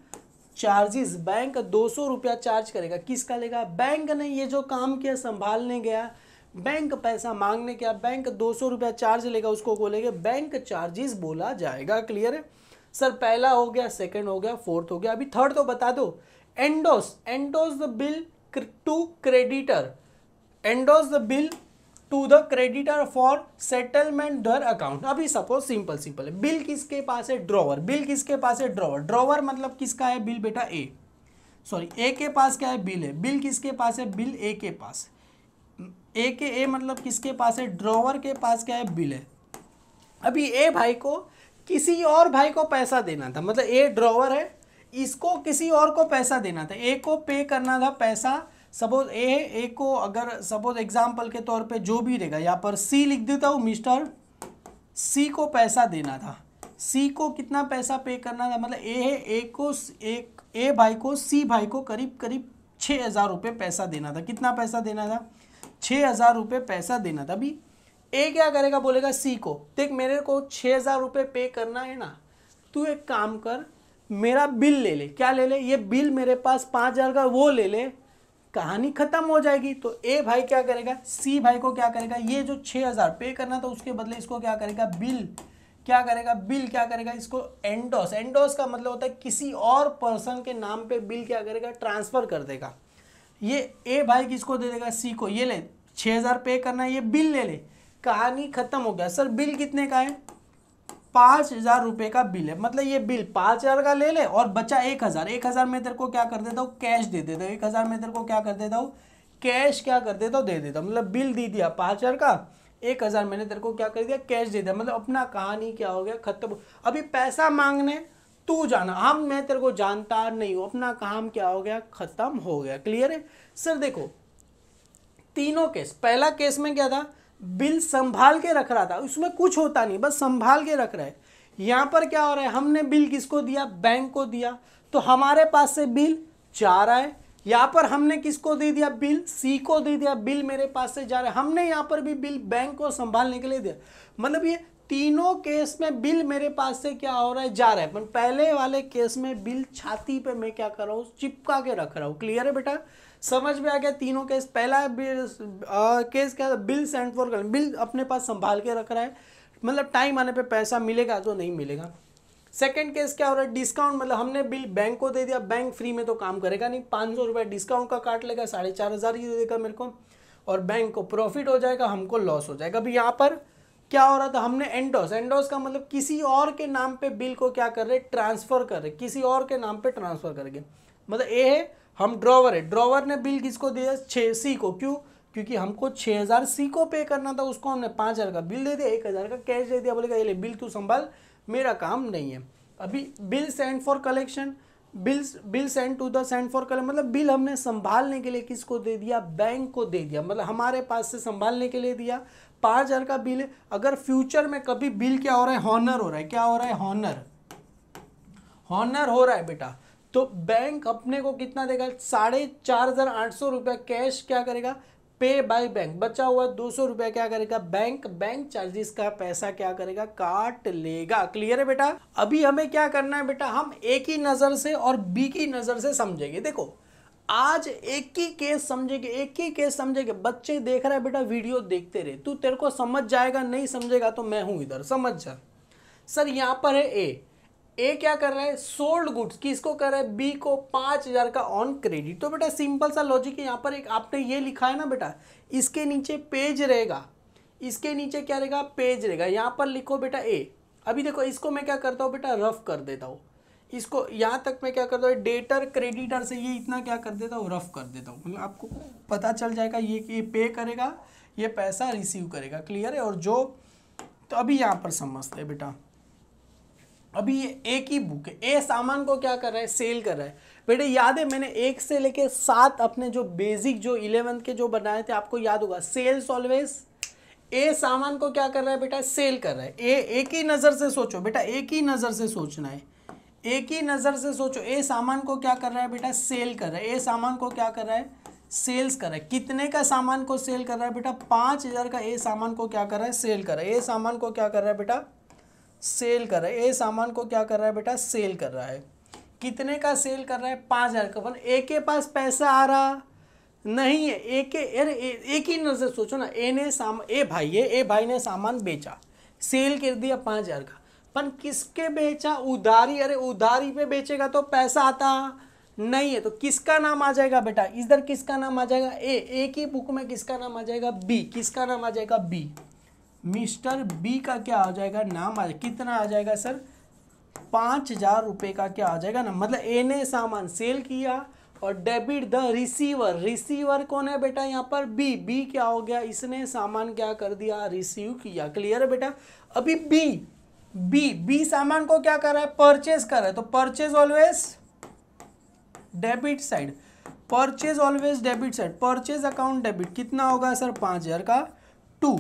चार्जिस। बैंक 200 रुपया चार्ज करेगा। किसका लेगा, बैंक ने ये जो काम किया, संभालने गया, बैंक पैसा मांगने गया, बैंक 200 रुपया चार्ज लेगा, उसको बोलेंगे बैंक चार्जिस बोला जाएगा। क्लियर है सर। पहला हो गया, सेकंड हो गया, फोर्थ हो गया, अभी थर्ड तो बता दो। Endorse, endorse the bill to creditor, endorse the bill to the creditor for settlement through account. अभी सपोज सिंपल सिंपल है, बिल किसके पास है, ड्रॉवर। बिल किसके पास है, ड्रॉवर। ड्रॉवर मतलब किसका है बिल बेटा, ए, सॉरी ए के पास क्या है, बिल है। बिल किसके पास है, बिल ए के पास। ए के ए मतलब किसके पास है, ड्रॉवर के पास क्या है, बिल है। अभी ए भाई को किसी और भाई को पैसा देना था, मतलब ए ड्रॉवर है, इसको किसी और को पैसा देना था, ए को पे करना था पैसा। सपोज ए को अगर सपोज एग्जाम्पल के तौर पे जो भी रहेगा, यहाँ पर सी लिख देता हूँ, मिस्टर सी को पैसा देना था। सी को कितना पैसा पे करना था, मतलब ए है, ए भाई को सी भाई को करीब करीब 6,000 रुपये पैसा देना था। कितना पैसा देना था, 6,000 रुपये पैसा देना था। अभी ए क्या करेगा, बोलेगा सी को, देख मेरे को 6,000 रुपये पे करना है ना, तू एक काम कर, मेरा बिल ले ले। क्या ले ले, ये बिल मेरे पास 5,000 का, वो ले ले, कहानी खत्म हो जाएगी। तो ए भाई क्या करेगा, सी भाई को क्या करेगा, ये जो 6,000 पे करना था उसके बदले इसको क्या करेगा, बिल क्या करेगा, बिल क्या करेगा, इसको एंडोस। एंडोस का मतलब होता है किसी और पर्सन के नाम पे बिल क्या करेगा, ट्रांसफर कर देगा। ये ए भाई किसको दे देगा, सी को, ये ले 6,000 पे करना है, ये बिल ले ले, कहानी खत्म हो गया। सर बिल कितने का है, 5,000 रुपये का बिल है, मतलब ये बिल 5,000 का ले ले और बचा 1,000। 1,000 में तेरे को क्या कर देता हूँ, कैश दे देता हूँ। 1,000 में तेरे को क्या कर देता हूँ, कैश क्या कर देता हूँ, दे देता हूँ। मतलब बिल दे दिया 5,000 का, 1,000 मैंने तेरे को क्या कर दिया, कैश दे दिया। मतलब अपना कहानी क्या हो गया, खत्म। अभी पैसा मांगने तू जाना, हम मैं तेरे को जानता नहीं हूं, अपना काम क्या हो गया, खत्म हो गया। क्लियर है सर? देखो तीनों केस, पहला केस में क्या था, बिल संभाल के रख रहा था, उसमें कुछ होता नहीं, बस संभाल के रख रहा है। यहां पर क्या हो रहा है, हमने बिल किसको दिया, बैंक को दिया, तो हमारे पास से बिल जा रहा है। यहां पर हमने किसको दे दिया, बिल सी को दे दिया, बिल मेरे पास से जा रहा है। हमने यहां पर भी बिल बैंक को संभालने के लिए दिया, मतलब ये तीनों केस में बिल मेरे पास से क्या हो रहा है, जा रहा है। पर पहले वाले केस में बिल छाती पे मैं क्या कर रहा हूँ, चिपका के रख रहा हूँ। क्लियर है बेटा? समझ में आ गया तीनों केस? पहला केस क्या था, बिल सेंड फॉर, बिल अपने पास संभाल के रख रहा है, मतलब टाइम आने पे पैसा मिलेगा तो नहीं मिलेगा। सेकंड केस क्या हो रहा है, डिस्काउंट, मतलब हमने बिल बैंक को दे दिया, बैंक फ्री में तो काम करेगा नहीं, 500 रुपये डिस्काउंट का काट लेगा, 4,500 ही देगा मेरे को, और बैंक को प्रॉफिट हो जाएगा, हमको लॉस हो जाएगा। अभी यहाँ पर क्या हो रहा था, हमने एंडोस, एंडोस का मतलब किसी और के नाम पे बिल को क्या कर रहे, ट्रांसफर कर रहे, किसी और के नाम पे ट्रांसफर करेंगे। मतलब ए है, हम ड्रॉवर है, ड्रॉवर ने बिल किसको दिया, 6 सी को, क्यों, क्योंकि हमको 6,000 सी को पे करना था, उसको हमने 5,000 का बिल दे दिया, 1,000 का कैश दे दिया, बोलेगा ये ले बिल तू संभाल, मेरा काम नहीं है। अभी bill send for collection, bill send to the send for collection, मतलब बिल हमने संभालने के लिए किसको दे दिया, बैंक को दे दिया, मतलब हमारे पास से संभालने के लिए दिया। 5,000 का बिल है, अगर फ्यूचर में कभी बिल क्या हो रहा है, हॉनर हो रहा है, क्या हो रहा है, हॉनर, हॉनर हो रहा है बेटा, तो बैंक अपने को कितना देगा, 4,500 रुपया कैश क्या करेगा, पे बाय बैंक, बचा हुआ 200 रुपया क्या करेगा बैंक, बैंक चार्जेस का पैसा क्या करेगा, काट लेगा। क्लियर है बेटा? अभी हमें क्या करना है बेटा, हम एक ही नजर से और बी की नजर से समझेंगे। देखो आज एक ही केस समझेंगे, एक ही केस समझेंगे। बच्चे देख रहे हैं बेटा, वीडियो देखते रहे, तू तेरे को समझ जाएगा, नहीं समझेगा तो मैं हूं इधर, समझ जा। सर यहां पर है ए क्या कर रहा है, सोल्ड गुड्स, किसको कर रहा है, बी को 5,000 का ऑन क्रेडिट। तो बेटा सिंपल सा लॉजिक है, यहाँ पर एक आपने ये लिखा है ना बेटा, इसके नीचे पेज रहेगा, इसके नीचे क्या रहेगा, पेज रहेगा, यहाँ पर लिखो बेटा ए। अभी देखो इसको मैं क्या करता हूँ बेटा, रफ कर देता हूँ, इसको यहाँ तक मैं क्या करता हूँ, डेटर क्रेडिटर से ये इतना क्या कर देता हूँ, रफ कर देता हूँ, मतलब आपको पता चल जाएगा ये कि ये पे करेगा, ये पैसा रिसीव करेगा। क्लियर है? और जो तो अभी यहाँ पर समझते हैं बेटा, अभी ये एक ही बुक है, ए सामान को क्या कर रहा है, सेल कर रहा है। बेटे याद है मैंने 1 से लेके 7 अपने जो बेसिक जो 11th के जो बनाए थे, आपको याद होगा, सेल्स ऑलवेज, ए सामान को क्या कर रहा है बेटा, सेल कर रहा है। ए एक ही नज़र से सोचो बेटा, एक ही नज़र से सोचना है, एक ही नज़र से सोचो। ए सामान को क्या कर रहा है बेटा, सेल कर रहा है। ए सामान को क्या कर रहा है, सेल्स कर रहा है। कितने का सामान को सेल कर रहा है बेटा, 5,000 का ए सामान को क्या कर रहा है, सेल कर रहा है। ए सामान को क्या कर रहा है बेटा, सेल कर रहा है। ए सामान को क्या कर रहा है बेटा, सेल कर रहा है। कितने का सेल कर रहा है, 5,000 का। पर ए के पास पैसा आ रहा नहीं है, एक ही नजर सोचो ना, ए भाई ने सामान बेचा, सेल कर दिया 5,000 का, पर किसके बेचा, उधारी। अरे उधारी पे बेचेगा तो पैसा आता नहीं है, तो किसका नाम आ जाएगा बेटा, इधर किसका नाम आ जाएगा, ए की बुक में किसका नाम आ जाएगा, बी, किसका नाम आ जाएगा, बी, मिस्टर बी का क्या आ जाएगा, नाम आ जाएगा। कितना आ जाएगा सर, 5,000 रुपये का क्या आ जाएगा ना, मतलब ए ने सामान सेल किया और डेबिट द रिसीवर, रिसीवर कौन है बेटा यहाँ पर, बी, बी क्या हो गया, इसने सामान क्या कर दिया, रिसीव किया। क्लियर है बेटा? अभी बी सामान को क्या कर रहा है, परचेज कर रहा है, तो purchase always debit side, purchase always debit side, purchase account debit, कितना होगा सर, 5,000 का 2।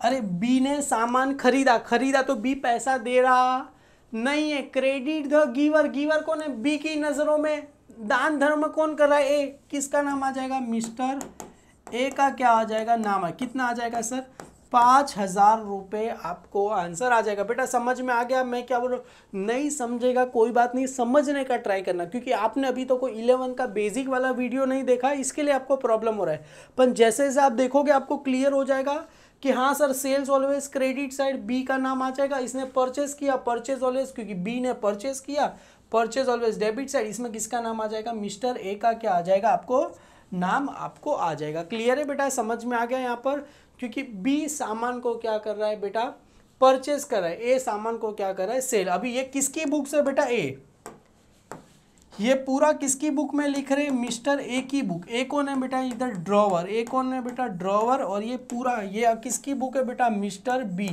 अरे बी ने सामान खरीदा तो बी पैसा दे रहा नहीं है, क्रेडिट द गिवर, गिवर कौन है, बी की नजरों में दान धर्म कौन कर रहा है, ए, किसका नाम आ जाएगा, मिस्टर ए का क्या आ जाएगा, नाम है, कितना आ जाएगा सर, 5,000 रुपये आपको आंसर आ जाएगा। बेटा समझ में आ गया मैं क्या बोल रहा हूँ? नहीं समझेगा कोई बात नहीं, समझने का ट्राई करना, क्योंकि आपने अभी तो कोई 11 का बेसिक वाला वीडियो नहीं देखा, इसके लिए आपको प्रॉब्लम हो रहा है। पर जैसे जैसे आप देखोगे आपको क्लियर हो जाएगा कि हाँ sir, sales always credit side, B का नाम आ जाएगा, इसने परचेस किया, परचेज ऑलवेज, क्योंकि बी ने परचेस किया, परचेज ऑलवेज डेबिट साइड, इसमें किसका नाम आ जाएगा, मिस्टर ए का क्या आ जाएगा, आपको नाम आपको आ जाएगा। क्लियर है बेटा? समझ में आ गया यहाँ पर? क्योंकि बी सामान को क्या कर रहा है बेटा, परचेस कर रहा है, ए सामान को क्या कर रहा है, सेल। अभी ये किसकी बुक से बेटा, ए, ये पूरा किसकी बुक में लिख रहे हैं, मिस्टर ए की बुक। ए कौन है बेटा, इधर ड्रॉवर, ए कौन है बेटा, ड्रॉवर, और ये पूरा ये किसकी बुक है बेटा, मिस्टर बी,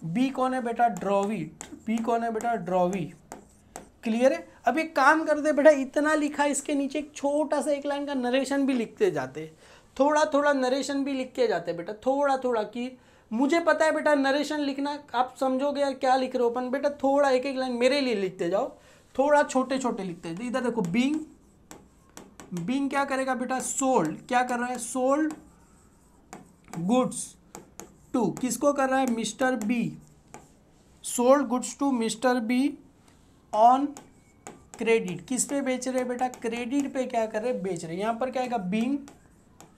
बी कौन है बेटा, ड्रॉवी, बी कौन है बेटा, ड्रॉवी, क्लियर है। अब एक काम करते बेटा, इतना लिखा, इसके नीचे एक छोटा सा एक लाइन का नरेशन भी लिखते जाते, थोड़ा थोड़ा नरेशन भी लिख के जाते बेटा, थोड़ा थोड़ा। कि मुझे पता है बेटा नरेशन लिखना आप समझोगे यार क्या लिख रहे हो अपन, बेटा थोड़ा एक एक लाइन मेरे लिए लिखते जाओ, थोड़ा छोटे छोटे लिखते जाओ। इधर देखो, बीइंग, बीइंग क्या करेगा बेटा, सोल्ड, क्या कर रहा है, सोल्ड गुड्स टू, किसको कर रहा है, mister B, sold goods to mister B on credit, किस पे बेच रहे हैं बेटा, क्रेडिट पे क्या कर रहे हैं, बेच रहे हैं। यहाँ पर क्या आएगा, बीइंग,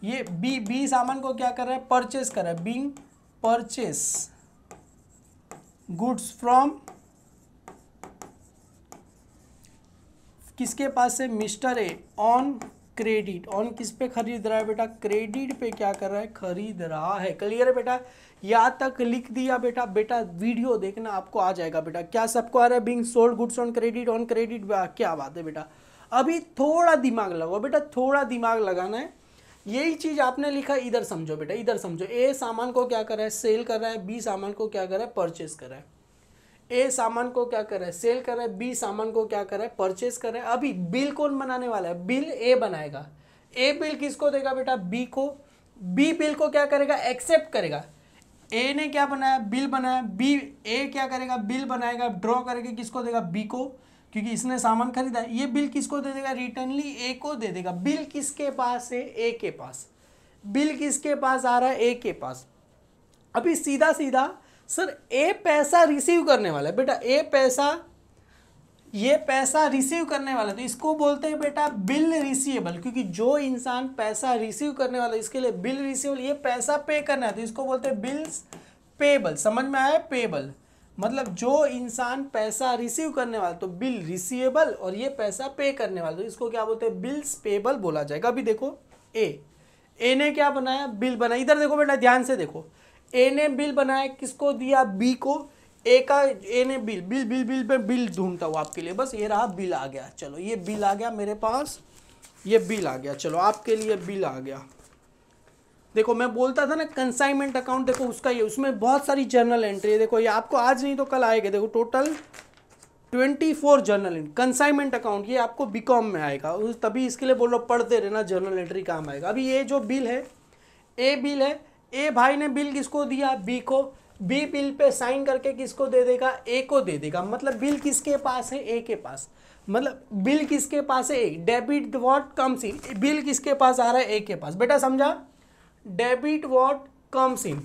ये बी सामान को क्या कर रहा है, परचेस कर रहा है, बीइंग परचेस गुड्स फ्रॉम, किसके पास से, mister A on credit, on किस पे खरीद रहा है बेटा, क्रेडिट पे क्या कर रहा है, खरीद रहा है। क्लियर है बेटा, यहाँ तक लिख दिया बेटा। बेटा वीडियो देखना आपको आ जाएगा बेटा, क्या सबको आ रहा है, being sold goods on credit, on credit, क्या बात है बेटा। अभी थोड़ा दिमाग लगाओ बेटा, थोड़ा दिमाग लगाना है। यही चीज आपने लिखा, इधर समझो बेटा, इधर समझो। ए सामान को क्या कर रहा है, सेल कर रहा है, बी सामान को क्या कर रहा है, परचेस कर रहा है। ए सामान को क्या कर रहा है, सेल कर रहा है, बी सामान को क्या कर रहा है, परचेस कर रहा है। अभी बिल कौन बनाने वाला है, बिल ए बनाएगा। ए बिल किसको देगा बेटा, बी को। बी बिल को क्या करेगा, एक्सेप्ट करेगा। ए ने क्या बनाया, बिल बनाया, बी, ए क्या करेगा, बिल बनाएगा, ड्रॉ करके किसको देगा, बी को, क्योंकि इसने सामान खरीदा है। ये बिल किसको दे देगा, रिटर्नली ए को दे देगा। बिल किसके पास है, ए के पास। बिल किसके पास आ रहा है, ए के पास। अभी सीधा सीधा सर ए पैसा रिसीव करने वाला है बेटा, ए पैसा, ये पैसा रिसीव करने वाला है, तो इसको बोलते हैं बेटा बिल रिसीवेबल, क्योंकि जो इंसान पैसा रिसीव करने वाला है इसके लिए बिल रिसीवेबल, ये पैसा पे करना है तो इसको बोलते हैं बिल्स पेबल। समझ में आया, पेबल मतलब जो इंसान पैसा रिसीव करने वाला तो बिल रिसीवेबल, और ये पैसा पे करने वाला तो इसको क्या बोलते हैं, बिल्स पेबल बोला जाएगा। अभी देखो ए ने क्या बनाया, बिल बनाया। इधर देखो बेटा, ध्यान से देखो, ए ने बिल बनाया, किसको दिया, बी को। ए का, ए ने bill, bill bill bill pay bill ढूंढता हूँ आपके लिए, बस ये रहा बिल आ गया। चलो ये बिल आ गया मेरे पास, ये बिल आ गया, चलो आपके लिए बिल आ गया। देखो मैं बोलता था ना कंसाइनमेंट अकाउंट, देखो उसका ये, उसमें बहुत सारी जर्नल एंट्री है। देखो ये आपको आज नहीं तो कल आएगा। देखो total 24 journal entry consignment account, ये आपको बीकॉम में आएगा, तभी इसके लिए बोलो पढ़ते रहना, जर्नल एंट्री काम आएगा। अभी ये जो बिल है, ए बिल है, ए भाई ने बिल किसको दिया, बी को। बी बिल पे साइन करके किसको दे देगा, ए को दे देगा। मतलब बिल किसके पास है, ए के पास। मतलब बिल किसके पास है, A. Debit what comes in, bill किसके पास आ रहा है, ए के पास। बेटा समझा, डेबिट व्हाट कम्स इन,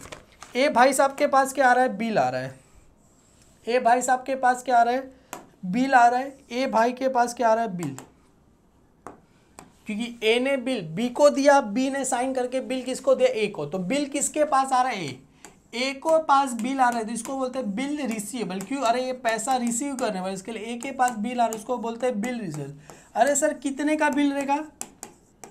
ए भाई साहब के पास क्या आ रहा है, बिल आ रहा है। ए भाई साहब के पास क्या आ रहा है, बिल आ रहा है। ए भाई के पास क्या आ रहा है, बिल, क्योंकि ए ने बिल बी को दिया, बी ने साइन करके बिल किसको दिया, ए को। तो बिल किसके पास आ रहा है, ए को पास बिल आ रहा है तो इसको बोलते हैं बिल रिसीवेबल। क्यों, अरे ये पैसा रिसीव करने वाला, इसके लिए ए के पास बिल आ रहा है, इसको बोलते हैं बिल रिसीवेबल। अरे सर कितने का बिल रहेगा,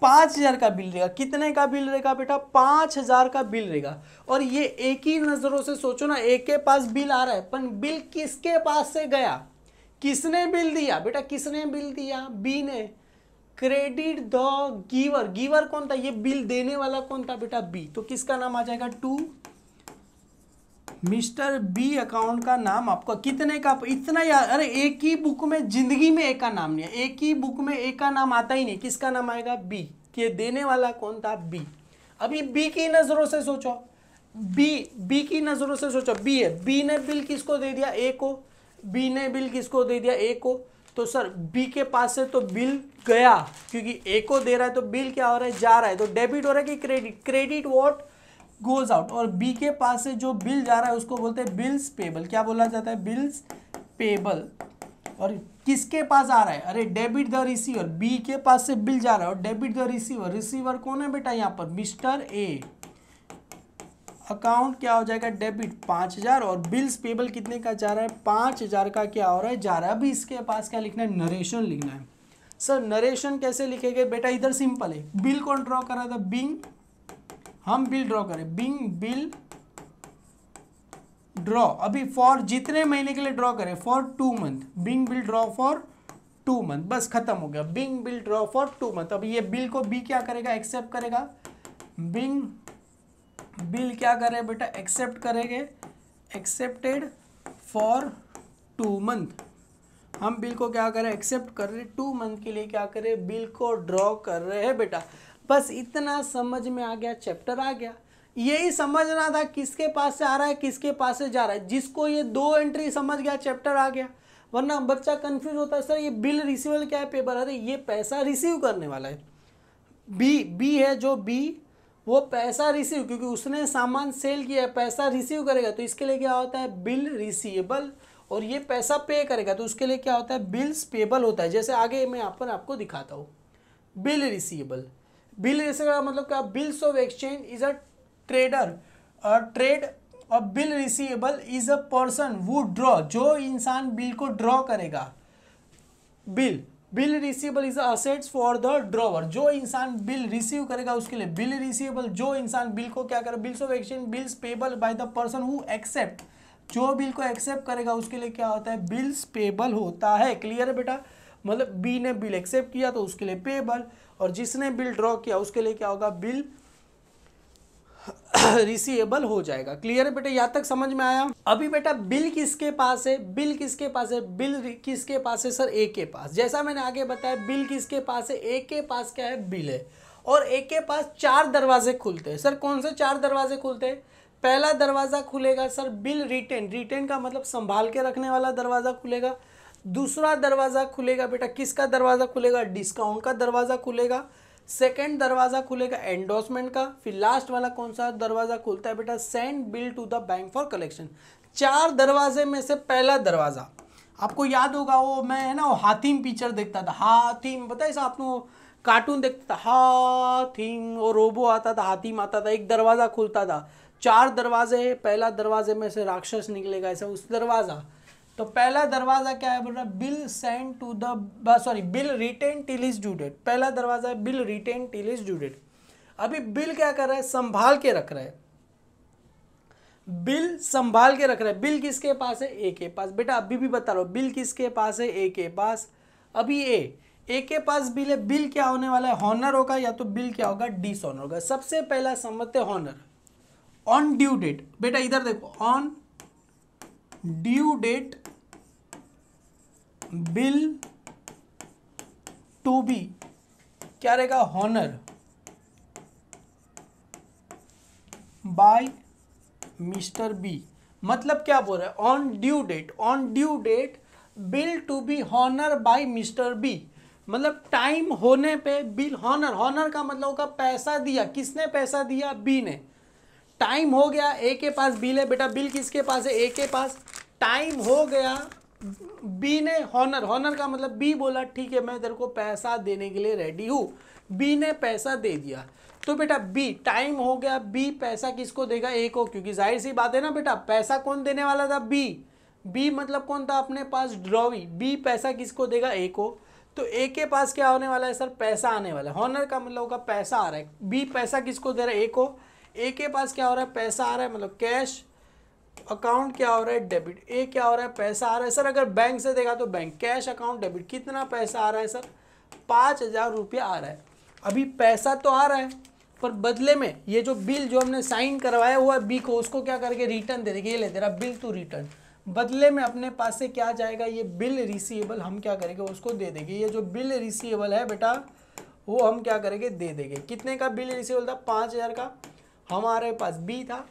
5000 का बिल रहेगा। कितने का बिल रहेगा बेटा, 5000 का बिल रहेगा। और ये एक ही नजरों से सोचो ना, ए के पास बिल आ रहा है, पर बिल किसके पास से गया, किसने बिल दिया बेटा, किसने बिल दिया, बी ने। क्रेडिट द गिवर, गिवर कौन था, ये बिल देने वाला कौन था बेटा, बी। तो किसका नाम आ जाएगा, टू मिस्टर बी अकाउंट का नाम आपका। कितने का, इतना यार, अरे एक ही बुक में जिंदगी में ए का नाम नहीं है, एक ही बुक में ए का नाम आता ही नहीं। किसका नाम आएगा, बी। कि देने वाला कौन था, बी। अभी बी की नजरों से सोचो, बी की नजरों से सोचो, बी है, बी ने बिल किसको दे दिया, ए को। बी ने बिल किसको दे दिया, ए को। तो सर बी के पास से तो बिल गया, क्योंकि ए को दे रहा है तो बिल क्या हो रहा है, जा रहा है। तो डेबिट हो रहा है कि credit, credit what goes out. और बी के पास से जो बिल जा रहा है उसको बोलते हैं बिल्स पेबल। क्या बोला जाता है, बिल्स पेबल। और किसके पास आ रहा है, अरे डेबिट द रिसीवर, बी के पास से बिल जा रहा है और डेबिट द रिसीवर। रिसीवर कौन है बेटा, यहाँ पर मिस्टर ए। अकाउंट क्या हो जाएगा, डेबिट 5000, और बिल्स पेबल कितने का जा रहा है, 5000 का क्या हो रहा है, जा रहा है। अभी इसके पास क्या लिखना है, नरेशन लिखना है। सर नरेशन कैसे लिखेंगे बेटा, इधर सिंपल है, बिल कौन ड्रॉ कर रहा था, बिंग, हम बिल ड्रॉ करें, बिंग बिल ड्रॉ। अभी फॉर जितने महीने के लिए ड्रॉ करें, for 2 month, being bill draw for 2 month, बस खत्म हो गया, being bill draw for 2 month. अब ये बिल को बी क्या करेगा, एक्सेप्ट करेगा। बिंग बिल क्या करे बेटा, एक्सेप्ट करेंगे, एक्सेप्टेड फॉर 2 मंथ। हम बिल को क्या कर रहे हैं, एक्सेप्ट कर रहे हैं, 2 मंथ के लिए क्या कर रहे हैं, बिल को ड्रॉ कर रहे हैं बेटा। बस इतना समझ में आ गया, चैप्टर आ गया। यही समझना था किसके पास से आ रहा है, किसके पास से जा रहा है। जिसको ये 2 एंट्री समझ गया, चैप्टर आ गया। वरना बच्चा कंफ्यूज होता है, सर ये बिल रिसीवेबल क्या है, पेबल, अरे ये पैसा रिसीव करने वाला है। बी है जो बी, वो पैसा रिसीव, क्योंकि उसने सामान सेल किया है, पैसा रिसीव करेगा तो इसके लिए क्या होता है, बिल रिसीवेबल। और ये पैसा पे करेगा तो उसके लिए क्या होता है, बिल्स पेबल होता है। जैसे आगे मैं यहाँ पर आपको दिखाता हूँ। बिल रिसीवेबल, बिल रिसीवेबल मतलब क्या, bills of exchange is a trader, trade. और bill receivable is a person वो ड्रॉ, जो इंसान बिल को ड्रॉ करेगा। Bill receivable is assets for the drawer, जो इंसान बिल रिसीव करेगा उसके लिए बिल रिसीवेबल। जो इंसान बिल को क्या करे, bills of exchange bills payable by the person who accept, जो बिल को एक्सेप्ट करेगा उसके लिए क्या होता है, बिल्स पेबल होता है। क्लियर है बेटा, मतलब बी ने बिल एक्सेप्ट किया तो उसके लिए पेबल, और जिसने बिल ड्रॉ किया उसके लिए क्या होगा, बिल रिसीवेबल हो जाएगा। क्लियर है बेटा, यहाँ तक समझ में आया। अभी बेटा बिल किसके पास है, बिल किसके पास है, बिल किसके पास है, सर ए के पास। जैसा मैंने आगे बताया, बिल किसके पास है, ए के पास क्या है, बिल है। और ए के पास 4 दरवाजे खुलते हैं। सर कौन से 4 दरवाजे खुलते हैं, पहला दरवाजा खुलेगा सर बिल रिटेन, रिटेन का मतलब संभाल के रखने वाला दरवाजा खुलेगा। दूसरा दरवाजा खुलेगा बेटा, किसका दरवाजा खुलेगा, डिस्काउंट का दरवाजा खुलेगा। सेकेंड दरवाजा खुलेगा एंडोर्समेंट का। फिर लास्ट वाला कौन सा दरवाजा खुलता है बेटा, send bill to the bank for collection. 4 दरवाजे में से पहला दरवाजा, आपको याद होगा वो, मैं है ना वो हाथीम पिक्चर देखता था, हाथीम, पता है आपने वो कार्टून देखता था, हाथीम, वो रोबो आता था, हाथीम आता था, एक दरवाजा खुलता था। 4 दरवाजे है, पहला दरवाजे में से राक्षस निकलेगा, ऐसा उस दरवाजा। तो पहला दरवाजा क्या है बोल रहा, bill send to the, sorry bill retain till is due date. पहला दरवाजा है bill retain till is due date. अभी बिल क्या कर रहा है, संभाल के रख रहा है, बिल संभाल के रख रहा है। बिल किसके पास है, ए के पास। बेटा अभी भी बता रहा हूं, बिल किसके पास है, ए के पास। अभी ए के पास बिल है, बिल क्या होने वाला है, हॉनर होगा, या तो बिल क्या होगा, डिसऑनर होगा। सबसे पहला समझते हॉनर, ऑन ड्यू डेट। बेटा इधर देखो, on due date bill to be क्या रहेगा, हॉनर बाय मिस्टर बी। मतलब क्या बोल रहा है, on due date, on due date bill to be honour by mister B. मतलब टाइम होने पे बिल हॉनर, हॉनर का मतलब होगा पैसा दिया, किसने पैसा दिया, बी ने। टाइम हो गया, ए के पास बिल है, बेटा बिल किसके पास है, ए के पास। टाइम हो गया, बी ने हॉनर, हॉनर का मतलब बी बोला ठीक है मैं तेरे को पैसा देने के लिए रेडी हूं, बी ने पैसा दे दिया। तो बेटा बी, टाइम हो गया, बी पैसा किसको देगा, ए को, क्योंकि जाहिर सी बात है ना बेटा, पैसा कौन देने वाला था, बी। बी मतलब कौन था अपने पास, ड्रॉवी। बी पैसा किसको देगा, ए को। तो ए के पास क्या होने वाला है सर, पैसा आने वाला है। हॉनर का मतलब होगा पैसा आ रहा है, बी पैसा किसको दे रहा है, ए को। ए के पास क्या हो रहा है, पैसा आ रहा है, मतलब कैश अकाउंट क्या हो रहा है, डेबिट। ए क्या हो रहा है, पैसा आ रहा है। सर अगर बैंक से देगा तो बैंक, कैश अकाउंट डेबिट। कितना पैसा आ रहा है सर, 5,000 रुपया आ रहा है। अभी पैसा तो आ रहा है, पर बदले में ये जो बिल जो हमने साइन करवाया हुआ बी को, उसको क्या करके रिटर्न दे देंगे, ये ले तेरा बिल टू रिटर्न। बदले में अपने पास से क्या जाएगा, ये बिल रिसीवेबल हम क्या करेंगे, उसको दे देंगे। ये जो बिल रिसीवेबल है बेटा, वो हम क्या करेंगे, दे देंगे। कितने का बिल रिसीवेबल था, 5,000 का। हमारे पास बी था,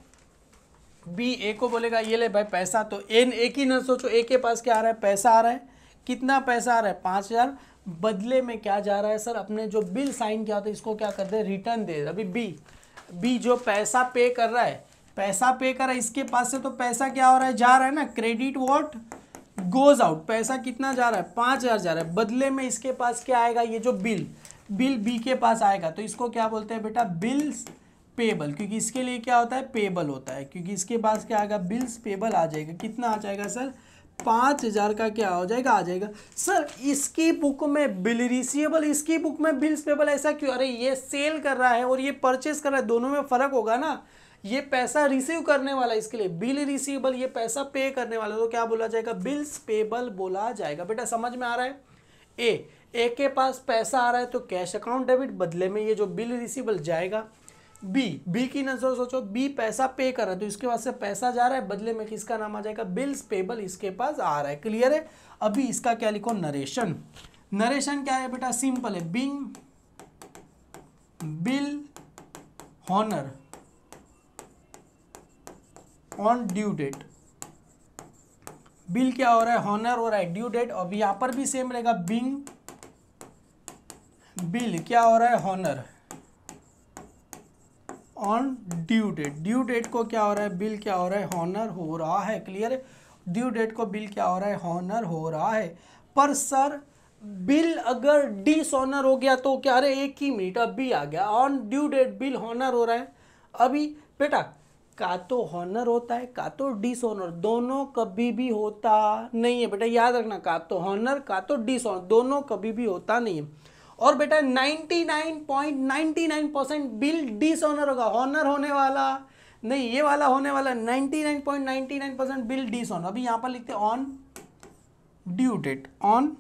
बी ए को बोलेगा ये ले भाई पैसा। तो एन एक ही न सोचो, ए के पास क्या आ रहा है, पैसा आ रहा है। कितना पैसा आ रहा है, 5,000। बदले में क्या जा रहा है सर, अपने जो बिल साइन किया था इसको क्या कर दे, रिटर्न दे। अभी बी जो पैसा पे कर रहा है, पैसा पे कर रहा है, इसके पास से तो पैसा क्या हो रहा है, जा रहा है ना, क्रेडिट व्हाट गोज आउट। पैसा कितना जा रहा है, 5,000 जा रहा है। बदले में इसके पास क्या आएगा, ये जो बिल बी के पास आएगा, तो इसको क्या बोलते हैं बेटा, बिल्स पेबल। क्योंकि इसके लिए क्या होता है, पेबल होता है, क्योंकि इसके पास क्या आएगा, बिल्स पेबल आ जाएगा। कितना आ जाएगा सर, 5,000 का क्या हो जाएगा, आ जाएगा। सर इसकी बुक में बिल रिसीवेबल, इसकी बुक में बिल्स पेबल, ऐसा क्यों, अरे ये सेल कर रहा है और ये परचेस कर रहा है, दोनों में फर्क होगा ना। ये पैसा रिसीव करने वाला, इसके लिए बिल रिसीवेबल, ये पैसा पे करने वाला, तो क्या बोला जाएगा, बिल्स पेबल बोला जाएगा। बेटा समझ में आ रहा है। ए के पास पैसा आ रहा है तो कैश अकाउंट डेबिट, बदले में ये जो बिल रिसीवेबल जाएगा। बी की नजर सोचो, बी पैसा पे कर रहा है तो इसके पास से पैसा जा रहा है, बदले में किसका नाम आ जाएगा, बिल्स पेबल इसके पास आ रहा है। क्लियर है। अभी इसका क्या लिखो, नरेशन। नरेशन क्या है बेटा, सिंपल है, being bill honour on due date. Bill क्या हो रहा है, हॉनर हो रहा है ड्यू डेट। अब यहां पर भी सेम रहेगा, बिंग बिल क्या हो रहा है, honour on due date. Due date को क्या हो रहा है, बिल क्या हो रहा है, हॉनर हो रहा है। क्लियर है। ड्यू डेट को बिल क्या हो रहा है, हॉनर हो रहा है। पर सर बिल अगर डिसऑनर हो गया तो क्या, अरे एक ही मिनट, अब भी आ गया, on due date bill honour हो रहा है। अभी बेटा का तो हॉनर होता है का तो डिसऑनर, दोनों कभी भी होता नहीं है बेटा, याद रखना, का तो हॉनर का तो डिसऑनर, दोनों कभी भी होता नहीं है। और बेटा 99.99% बिल डिसऑनर होगा, हॉनर होने वाला नहीं, ये वाला होने वाला। 99.99% बिल डिसऑनर। अभी यहां पर लिखते हैं on due date, on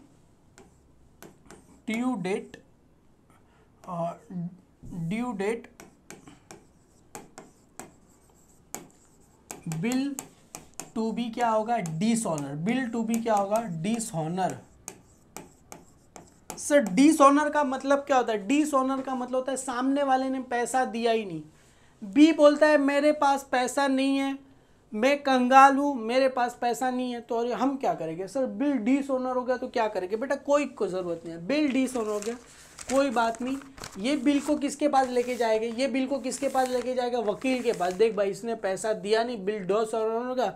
due date, due date bill to be क्या होगा, डिसऑनर। बिल टू बी क्या होगा, डिसऑनर। सर डिसऑनर का मतलब क्या होता है, डिसऑनर का मतलब होता है सामने वाले ने पैसा दिया ही नहीं। बी बोलता है मेरे पास पैसा नहीं है, मैं कंगाल हूं, मेरे पास पैसा नहीं है, तो हम क्या करेंगे, सर बिल डिसऑनर हो गया तो क्या करेंगे बेटा, कोई जरूरत नहीं है, बिल डिसऑनर हो गया कोई बात नहीं। ये बिल को किसके पास लेके जाएगा, ये बिल को किसके पास लेके जाएगा, वकील के पास। देख भाई इसने पैसा दिया नहीं, बिल डिसऑनर होगा।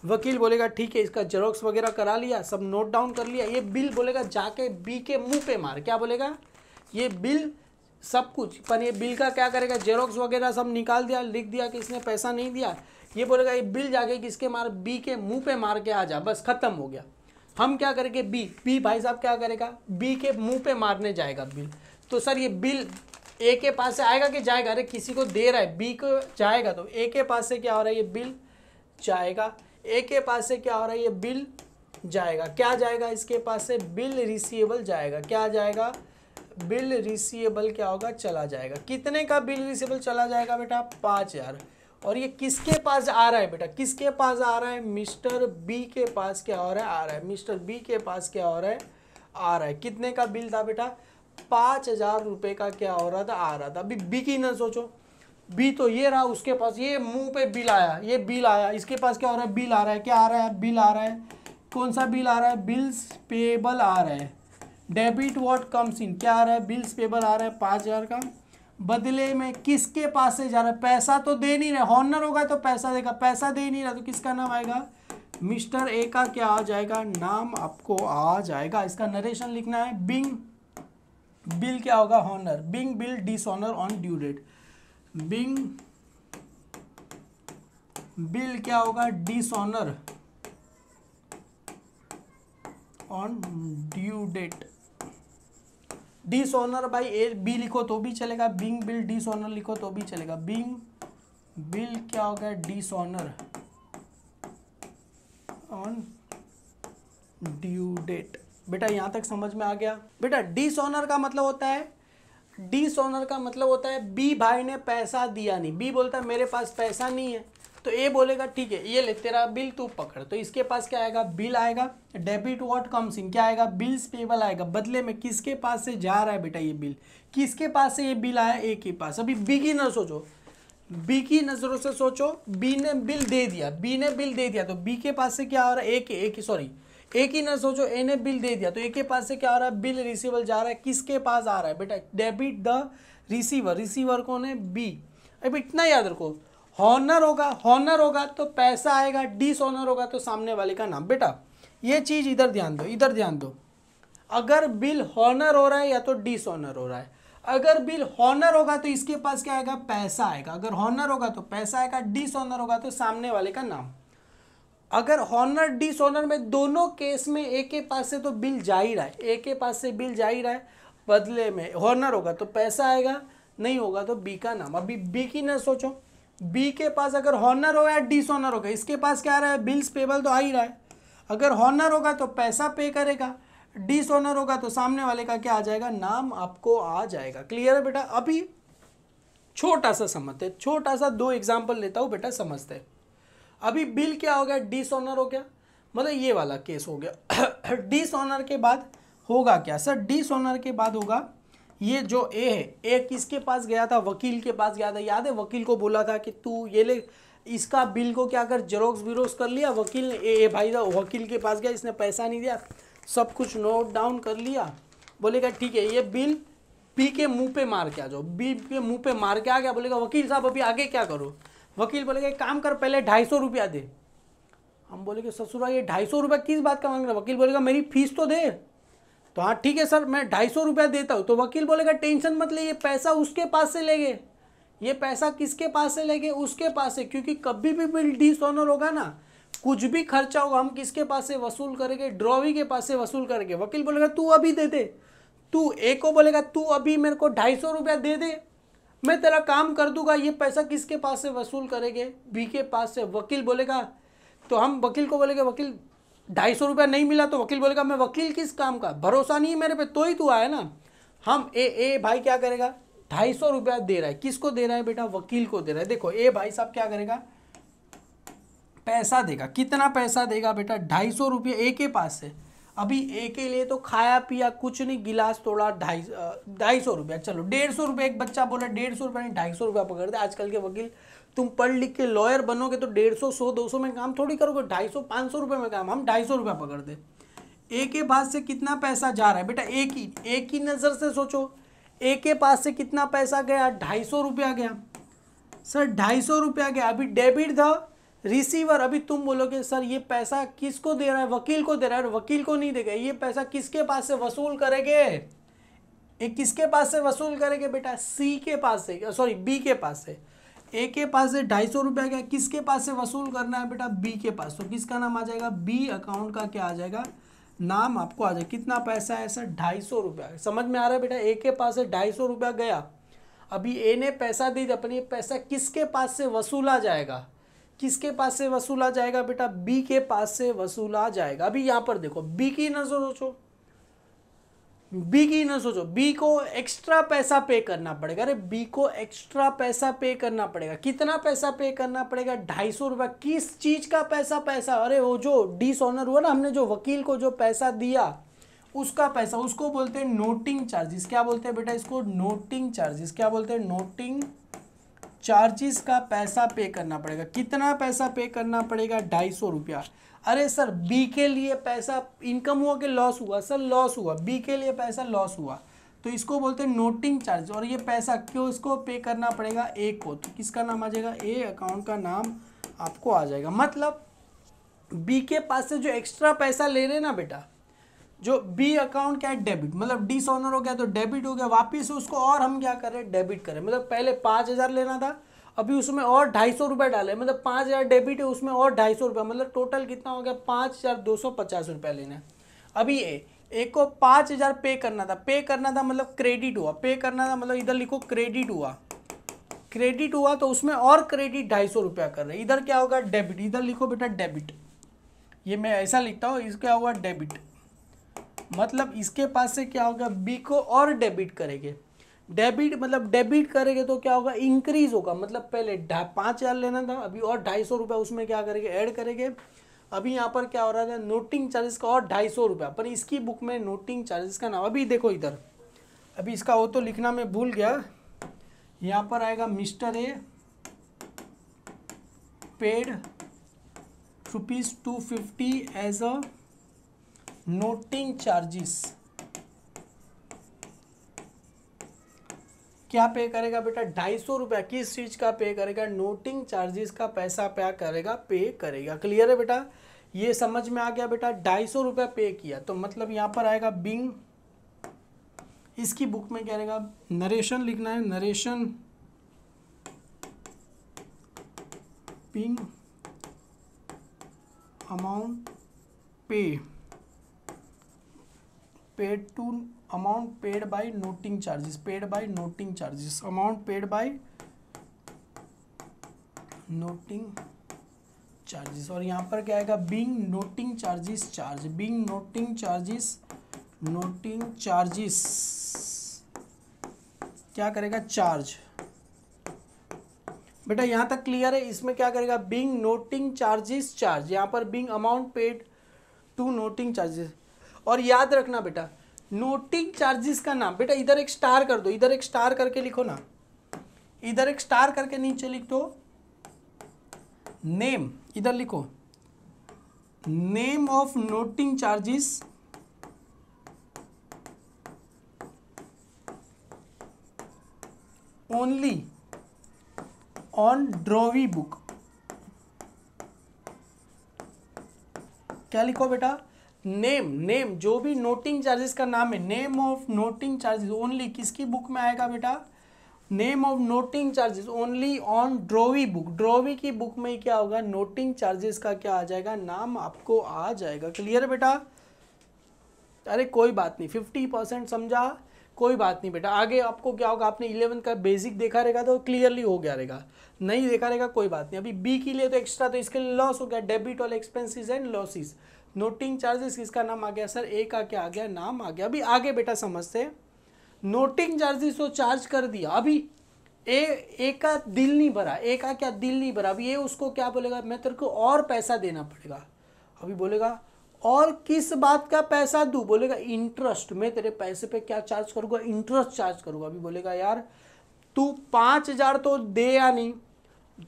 वकील बोलेगा ठीक है, इसका जेरोक्स वगैरह करा लिया, सब नोट डाउन कर लिया। ये बिल बोलेगा जाके बी के मुंह पे मार, क्या बोलेगा, ये बिल सब कुछ, पर ये बिल का क्या करेगा, जेरोक्स वगैरह सब निकाल दिया, लिख दिया कि इसने पैसा नहीं दिया। ये बोलेगा ये बिल जाके किसके मार, बी के मुंह पे मार के आ जा, बस खत्म हो गया। हम क्या करेंगे, बी भाई साहब क्या करेगा, बी के मुंह पे मारने जाएगा बिल। तो सर ये बिल ए के पास से आएगा कि जाएगा, अरे किसी को दे रहा है, बी को जाएगा, तो ए के पास से क्या हो रहा है, ये बिल जाएगा। ए के पास से क्या हो रहा है, ये बिल जाएगा। क्या जाएगा, इसके पास से बिल रिसीवेबल जाएगा। क्या जाएगा, बिल रिसीवेबल क्या होगा, चला जाएगा। कितने का बिल रिसीवेबल चला जाएगा बेटा, 5000। और ये किसके पास आ रहा है बेटा, किसके पास आ रहा है, मिस्टर बी के पास क्या हो रहा है, आ रहा है, मिस्टर बी के पास क्या हो रहा है, आ रहा है। कितने का बिल था बेटा, 5000 रुपये का क्या हो रहा था, आ रहा था। अभी बी की ना सोचो, बी तो ये रहा, उसके पास ये मुंह पे बिल आया, ये बिल आया, इसके पास क्या हो रहा है, बिल आ रहा है। क्या आ रहा है, बिल आ रहा है। कौन सा बिल आ रहा है, बिल्स पेबल आ रहा है। डेबिट व्हाट कम्स इन, क्या आ रहा है, बिल्स पेबल आ रहा है 5000 का। बदले में किसके पास से जा रहा है, पैसा तो दे नहीं रहा, हॉनर होगा तो पैसा देगा, पैसा दे नहीं रहा तो किसका नाम आएगा, मिस्टर ए का क्या आ जाएगा, नाम आपको आ जाएगा। इसका नरेशन लिखना है, बिंग बिल क्या होगा, honour, being bill dishonour on due date. Being bill क्या होगा, dishonour on due date. Dishonour भाई ए बी लिखो तो भी चलेगा, बिंग बिल डिसऑनर लिखो तो भी चलेगा। बिंग बिल क्या होगा, डिसऑनर ऑन ड्यू डेट। बेटा यहां तक समझ में आ गया। बेटा डिसऑनर का मतलब होता है, डिसऑनर का मतलब होता है बी भाई ने पैसा दिया नहीं, बी बोलता है मेरे पास पैसा नहीं है, तो ए बोलेगा ठीक है ये ले तेरा बिल तू पकड़, तो इसके पास क्या आएगा, बिल आएगा। डेबिट व्हाट कम्स इन, क्या आएगा, बिल्स पेबल आएगा। बदले में किसके पास से जा रहा है बेटा ये बिल, किसके पास से ये बिल आया, ए के पास। अभी बी की नजर सोचो, बी की नजरों से सोचो, बी ने बिल दे दिया, बी ने बिल दे दिया, तो बी के पास से क्या हो रहा है, ए की नजर सोचो, ए ने बिल दे दिया, तो ए के पास से क्या हो रहा है, बिल रिसीवेबल जा रहा है, किसके पास आ रहा है बेटा, डेबिट द रिसीवर। रिसीवर कौन है, बी। अब इतना याद रखो, हॉनर होगा तो पैसा आएगा, डिसऑनर होगा तो सामने वाले का नाम। बेटा ये चीज इधर ध्यान दो, इधर ध्यान दो। अगर बिल हॉनर हो रहा है या तो डिसऑनर हो रहा है। अगर बिल हॉनर होगा तो इसके पास क्या आएगा, पैसा आएगा। अगर हॉनर होगा तो पैसा आएगा, डिसऑनर होगा तो सामने वाले का नाम। अगर हॉनर डिसऑनर में दोनों केस में ए के पास से तो बिल जा ही रहा है, ए के पास से बिल जा ही रहा है, बदले में हॉनर होगा तो पैसा आएगा, नहीं होगा तो बी का नाम। अभी बी की न सोचो, बी के पास अगर हॉनर हो या डिसऑनर होगा, इसके पास क्या आ रहा है, बिल्स पेबल तो आ ही रहा है। अगर हॉनर होगा तो पैसा पे करेगा, डिसऑनर होगा तो सामने वाले का क्या आ जाएगा, नाम आपको आ जाएगा। क्लियर है बेटा। अभी छोटा सा समझते हैं, छोटा सा 2 एग्जाम्पल लेता हूँ बेटा, समझते हैं। अभी बिल क्या हो गया, डिसऑनर हो गया, मतलब ये वाला केस हो गया। डिसऑनर के बाद होगा क्या सर, डिसऑनर के बाद होगा ये जो ए है, ए किसके पास गया था, वकील के पास गया था, याद है वकील को बोला था कि तू ये ले, इसका बिल को क्या कर, जेरोक्स बिरोक्स कर लिया, वकील ने ए भाई था वकील के पास गया, इसने पैसा नहीं दिया, सब कुछ नोट डाउन कर लिया, बोलेगा ठीक है ये बिल बी के मुंह पे मार के आ जाओ, बी के मुंह पे मार के आ गया, बोलेगा वकील साहब अभी आगे क्या करो, वकील बोलेगा एक काम कर पहले 250 रुपया दे, हम बोलेगे ससुरा ये 250 रुपया किस बात का मांग रहा, वकील बोलेगा मेरी फीस तो दे, तो हाँ ठीक है सर मैं 250 रुपया देता हूँ, तो वकील बोलेगा टेंशन मत ले, ये पैसा उसके पास से लेंगे, ये पैसा किसके पास से लेंगे, उसके पास से, क्योंकि कभी भी बिल डिसऑनर होगा ना, कुछ भी खर्चा होगा हम किसके पास से वसूल करेंगे, ड्रॉवी के पास से वसूल करेंगे, वकील बोलेगा तू अभी दे दे, तू ए को बोलेगा तू अभी मेरे को 250 रुपया दे दे, मैं तेरा काम कर दूंगा, ये पैसा किसके पास से वसूल करेंगे, बी के पास से, वकील बोलेगा, तो हम वकील को बोलेंगे वकील 250 रुपया नहीं मिला, तो वकील बोलेगा मैं वकील किस काम का, भरोसा नहीं है मेरे पे तो ही तू आया ना, हम ए भाई क्या करेगा 250 रुपया दे रहा है, किसको दे रहा है बेटा, वकील को दे रहा है, देखो ए भाई साहब क्या करेगा, पैसा देगा, कितना पैसा देगा बेटा 250 रुपये ए के पास से, अभी ए के लिए तो खाया पिया कुछ नहीं, गिलास तोड़ा 250 रुपया, चलो 150 रुपये, एक बच्चा बोला 150 रुपया नहीं 250 रुपया पकड़ दे, आजकल के वकील तुम पढ़ लिख के लॉयर बनोगे तो 150 100 200 में काम थोड़ी करोगे, 250 500 रुपये में काम, हम 250 रुपया पकड़ दे, ए के पास से कितना पैसा जा रहा है बेटा, एक ही नज़र से सोचो, ए के पास से कितना पैसा गया 250 रुपया गया, सर 250 रुपया गया, अभी डेबिट था रिसीवर, अभी तुम बोलोगे सर ये पैसा किसको दे रहा है, वकील को दे रहा है, वकील को नहीं देगा, ये पैसा किसके पास से वसूल करेंगे, ये किसके पास से वसूल करेंगे बेटा, सी के पास से, सॉरी बी के पास से, ए के पास से 250 रुपया गया, किसके पास से वसूल करना है बेटा, बी के पास, तो किसका नाम आ जाएगा, बी अकाउंट का क्या आ जाएगा, नाम आपको आ जाएगा, कितना पैसा है सर 250 रुपया, समझ में आ रहा है बेटा, ए के पास से 250 रुपया गया, अभी ए ने पैसा दी, अपनी पैसा किसके पास से वसूला जाएगा, किसके पास से वसूला जाएगा बेटा, बी के पास से वसूला जाएगा, अभी यहाँ पर देखो बी की न सोचो, बी की न सोचो, बी को एक्स्ट्रा पैसा पे करना पड़ेगा, अरे बी को एक्स्ट्रा पैसा पे करना पड़ेगा, कितना पैसा पे करना पड़ेगा 250 रुपया, किस चीज का पैसा, अरे वो जो डिसऑनर हुआ ना, हमने जो वकील को जो पैसा दिया उसका पैसा, उसको बोलते हैं नोटिंग चार्जेस, क्या बोलते हैं बेटा इसको, नोटिंग चार्जेस, क्या बोलते हैं, नोटिंग चार्जेस का पैसा पे करना पड़ेगा, कितना पैसा पे करना पड़ेगा 250 रुपया, अरे सर बी के लिए पैसा इनकम हुआ कि लॉस हुआ, सर लॉस हुआ, बी के लिए पैसा लॉस हुआ, तो इसको बोलते हैं नोटिंग चार्ज, और ये पैसा क्यों इसको पे करना पड़ेगा ए को, तो किसका नाम आ जाएगा, ए अकाउंट का नाम आपको आ जाएगा, मतलब बी के पास से जो एक्स्ट्रा पैसा ले रहे ना बेटा, जो बी अकाउंट क्या है डेबिट, मतलब डिसऑनर हो गया तो डेबिट हो गया, वापिस उसको और हम क्या कर रहे हैं डेबिट करें, मतलब पहले 5000 लेना था, अभी उसमें और 250 रुपये डाले, मतलब 5000 डेबिट है उसमें और 250 रुपये, मतलब टोटल कितना हो गया 5250 रुपया लेना है, अभी एक को 5000 पे करना था मतलब क्रेडिट हुआ, पे करना था मतलब इधर लिखो क्रेडिट हुआ तो उसमें और क्रेडिट 250 रुपया कर रहे हैं, इधर क्या होगा डेबिट, इधर लिखो बेटा डेबिट, ये मैं ऐसा लिखता हूँ, इसका क्या हुआ डेबिट, मतलब इसके पास से क्या होगा बी को और डेबिट करेंगे, डेबिट मतलब डेबिट करेंगे तो क्या होगा इंक्रीज होगा, मतलब पहले 5000 लेना था, अभी और 250 रुपया उसमें क्या करेंगे ऐड करेंगे, अभी यहाँ पर क्या हो रहा था नोटिंग चार्जेस का और 250 रुपया, पर इसकी बुक में नोटिंग चार्जेस का नाम, अभी देखो इधर, अभी इसका वो तो लिखना मैं भूल गया, यहाँ पर आएगा mister A paid ₹250 as a noting charges, क्या पे करेगा बेटा 250 रुपया, किस चीज का पे करेगा, नोटिंग चार्जेस का पैसा पे करेगा, क्लियर है बेटा, ये समझ में आ गया बेटा, 250 रुपया पे किया, तो मतलब यहाँ पर आएगा बिंग, इसकी बुक में क्या रहेगा नरेशन लिखना है, narration Bing amount paid to amount paid by noting charges, amount paid by noting charges, और यहाँ पर क्या आएगा being noting charges charge, being noting charges क्या करेगा चार्ज, बेटा यहाँ तक क्लियर है। इसमें क्या करेगा, बीइंग नोटिंग चार्जेस चार्ज, यहाँ पर being amount paid to noting charges. और याद रखना बेटा नोटिंग चार्जेस का नाम, बेटा इधर एक स्टार कर दो, इधर एक स्टार करके लिखो ना, इधर एक स्टार करके नीचे लिख दो नेम, इधर लिखो name of noting charges only on drawee book. क्या लिखो बेटा, नेम जो भी नोटिंग चार्जेस का नाम है, name of noting charges only किसकी बुक में आएगा बेटा, name of noting charges only on drawee book. Drawee की बुक में क्या होगा, नोटिंग चार्जेस का क्या आ जाएगा, नाम आपको आ जाएगा। क्लियर है बेटा? अरे कोई बात नहीं, 50% समझा, कोई बात नहीं बेटा। आगे आपको क्या होगा, आपने 11 का बेसिक देखा रहेगा तो क्लियरली हो गया रहेगा, नहीं देखा रहेगा कोई बात नहीं। अभी बी के लिए तो एक्स्ट्रा, तो इसके लिए लॉस हो गया, debit all expenses and losses. Noting charges किसका नाम आ गया सर, ए का क्या आ गया, नाम आ गया। अभी आगे बेटा समझते हैं, नोटिंग चार्जेस तो चार्ज कर दिया, अभी ए का दिल नहीं भरा, ए का क्या दिल नहीं भरा, अभी ये उसको क्या बोलेगा, मैं तेरे को और पैसा देना पड़ेगा। अभी बोलेगा और किस बात का पैसा दूं, बोलेगा इंटरेस्ट, मैं तेरे पैसे पे क्या चार्ज करूंगा, इंटरेस्ट चार्ज करूंगा। अभी बोलेगा यार तू 5,000 तो दे या नहीं,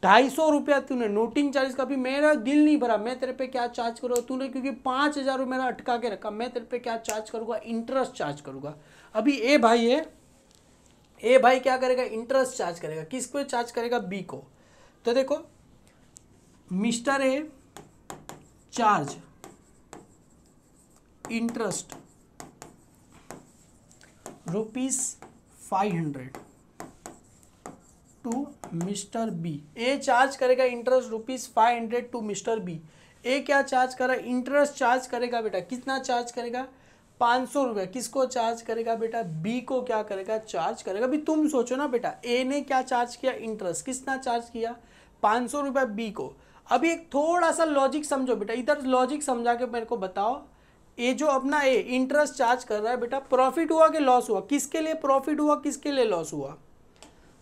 250 रुपया तूने नोटिंग चार्ज का, भी मेरा दिल नहीं भरा, मैं तेरे पे क्या चार्ज करूँगा, तूने क्योंकि 5,000 मेरा अटका के रखा, मैं तेरे पे क्या चार्ज करूँगा, इंटरेस्ट चार्ज करूँगा। अभी ए भाई है, ए भाई क्या करेगा, इंटरेस्ट चार्ज करेगा, किसको चार्ज करेगा, बी को। तो देखो mister A charge interest ₹500 to mister B. A charge करेगा interest ₹500 to mister B. A क्या चार्ज कर रहा है, इंटरेस्ट चार्ज करेगा बेटा, कितना चार्ज करेगा, 500 रुपया। किसको चार्ज करेगा बेटा, बी को क्या करेगा, चार्ज करेगा। अभी तुम सोचो ना बेटा, ए ने क्या चार्ज किया, इंटरेस्ट, कितना चार्ज किया, 500 रुपया बी को। अभी एक थोड़ा सा लॉजिक समझो बेटा, इधर लॉजिक समझा के मेरे को बताओ, ये जो अपना ए इंटरेस्ट चार्ज कर रहा है बेटा, प्रॉफिट हुआ कि लॉस हुआ, किसके लिए प्रॉफिट हुआ, किसके लिए लॉस हुआ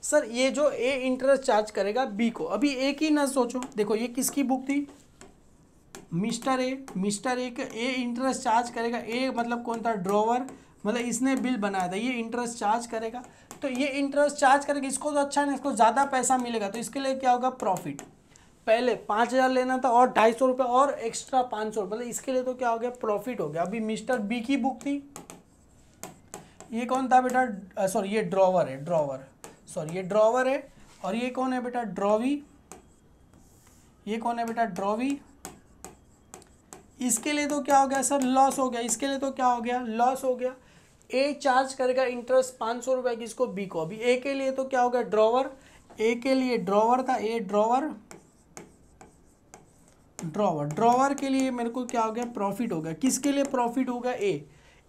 सर, ये जो ए इंटरेस्ट चार्ज करेगा बी को। अभी ए की ना सोचो, देखो ये किसकी बुक थी, मिस्टर ए का ए इंटरेस्ट चार्ज करेगा, ए मतलब कौन था, ड्रॉवर, मतलब इसने बिल बनाया था, ये इंटरेस्ट चार्ज करेगा। तो ये इंटरेस्ट चार्ज करेगा, इसको तो अच्छा नहीं, इसको ज़्यादा पैसा मिलेगा, तो इसके लिए क्या होगा, प्रॉफिट। पहले 5,000 लेना था और 250 रुपये और एक्स्ट्रा 500, मतलब इसके लिए तो क्या हो गया, प्रॉफिट हो गया। अभी मिस्टर बी की बुक थी, ये कौन था बेटा, सॉरी ये ड्रॉवर है, सॉरी ये ड्रॉवर है, और ये कौन है बेटा, ड्रॉवी, ये कौन है बेटा, ड्रॉवी। इसके लिए तो क्या हो गया सर, लॉस हो गया, इसके लिए तो क्या हो गया, लॉस हो गया। ए चार्ज करेगा इंटरेस्ट 500 रुपये किसको, बी को। अभी ए के लिए तो क्या हो गया, ड्रॉवर, ए के लिए ड्रॉवर था, ए ड्रॉवर के लिए मेरे को क्या हो गया, प्रॉफिट हो गया। किसके लिए प्रॉफिट हो गया,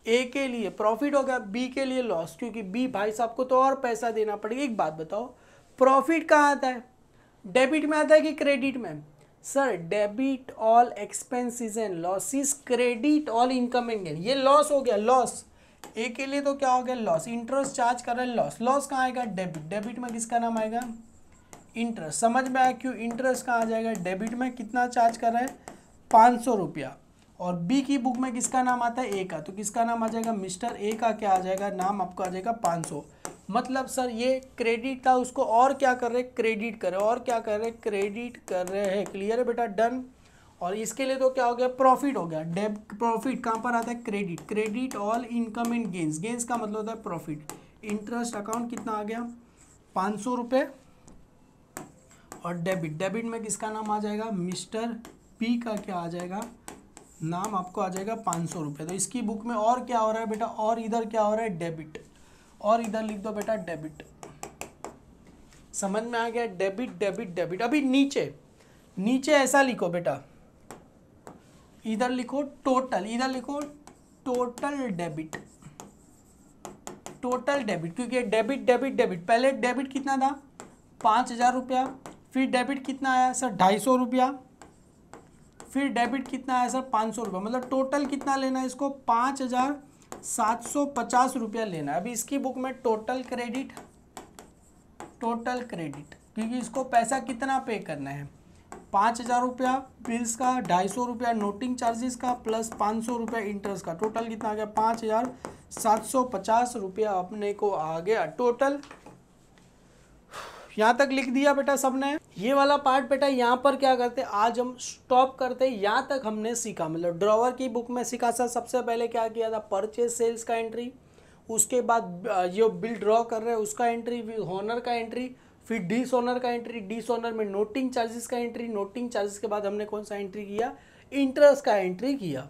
ए के लिए प्रॉफिट हो गया, बी के लिए लॉस, क्योंकि बी भाई साहब को तो और पैसा देना पड़ेगा। एक बात बताओ, प्रॉफिट कहाँ आता है, डेबिट में आता है कि क्रेडिट में sir, debit all expenses and losses, credit all income and gain. ये लॉस हो गया, लॉस, ए के लिए तो क्या हो गया, लॉस, इंटरेस्ट चार्ज कर रहा है, लॉस कहाँ आएगा, डेबिट में किसका नाम आएगा, इंटरेस्ट। समझ में आया क्यों इंटरेस्ट कहाँ आ जाएगा, डेबिट में कितना चार्ज कर रहा है, 500 रुपया। और बी की बुक में किसका नाम आता है, ए का, तो किसका नाम आ जाएगा, मिस्टर ए का क्या आ जाएगा, नाम आपको आ जाएगा 500। मतलब सर ये क्रेडिट था, उसको और क्या कर रहे, क्रेडिट कर रहे, और क्या कर रहे, क्रेडिट कर रहे हैं। क्लियर है बेटा, डन। और इसके लिए तो क्या हो गया, प्रॉफिट हो गया। प्रॉफिट कहाँ पर आता है, credit all income and gains का मतलब होता है प्रॉफिट। इंटरेस्ट अकाउंट कितना आ गया, 500 रुपये। और डेबिट में किसका नाम आ जाएगा, मिस्टर पी का क्या आ जाएगा, नाम आपको आ जाएगा 500 रुपये। तो इसकी बुक में और क्या हो रहा है बेटा, और इधर क्या हो रहा है, डेबिट, और इधर लिख दो बेटा डेबिट। समझ में आ गया, डेबिट। अभी नीचे ऐसा लिखो बेटा, इधर लिखो टोटल, डेबिट, क्योंकि डेबिट पहले डेबिट कितना था, 5,000 रुपया, फिर डेबिट कितना आया सर, 250 रुपया, फिर डेबिट कितना आया सर, 500 रुपया, मतलब टोटल कितना लेना है इसको, 5,750 रुपया लेना है। अभी इसकी बुक में टोटल क्रेडिट क्योंकि इसको पैसा कितना पे करना है, 5,000 रुपया बिल्स का, 250 रुपया नोटिंग चार्जेस का, प्लस 500 रुपया इंटरेस्ट का। टोटल कितना आ गया, 5,750 रुपया अपने को आ गया टोटल। यहाँ तक लिख दिया बेटा सबने। ये वाला पार्ट बेटा यहाँ पर क्या करते, आज हम स्टॉप करते। यहाँ तक हमने सीखा, मतलब ड्रॉवर की बुक में सीखा था। सबसे पहले क्या किया था, परचेज सेल्स का एंट्री, उसके बाद जो बिल ड्रॉ कर रहे हैं उसका एंट्री, ओनर का एंट्री, फिर डिस ओनर का एंट्री, डिस ओनर में नोटिंग चार्जेस का एंट्री, नोटिंग चार्जेस के बाद हमने कौन सा एंट्री किया, इंटरेस्ट का एंट्री किया।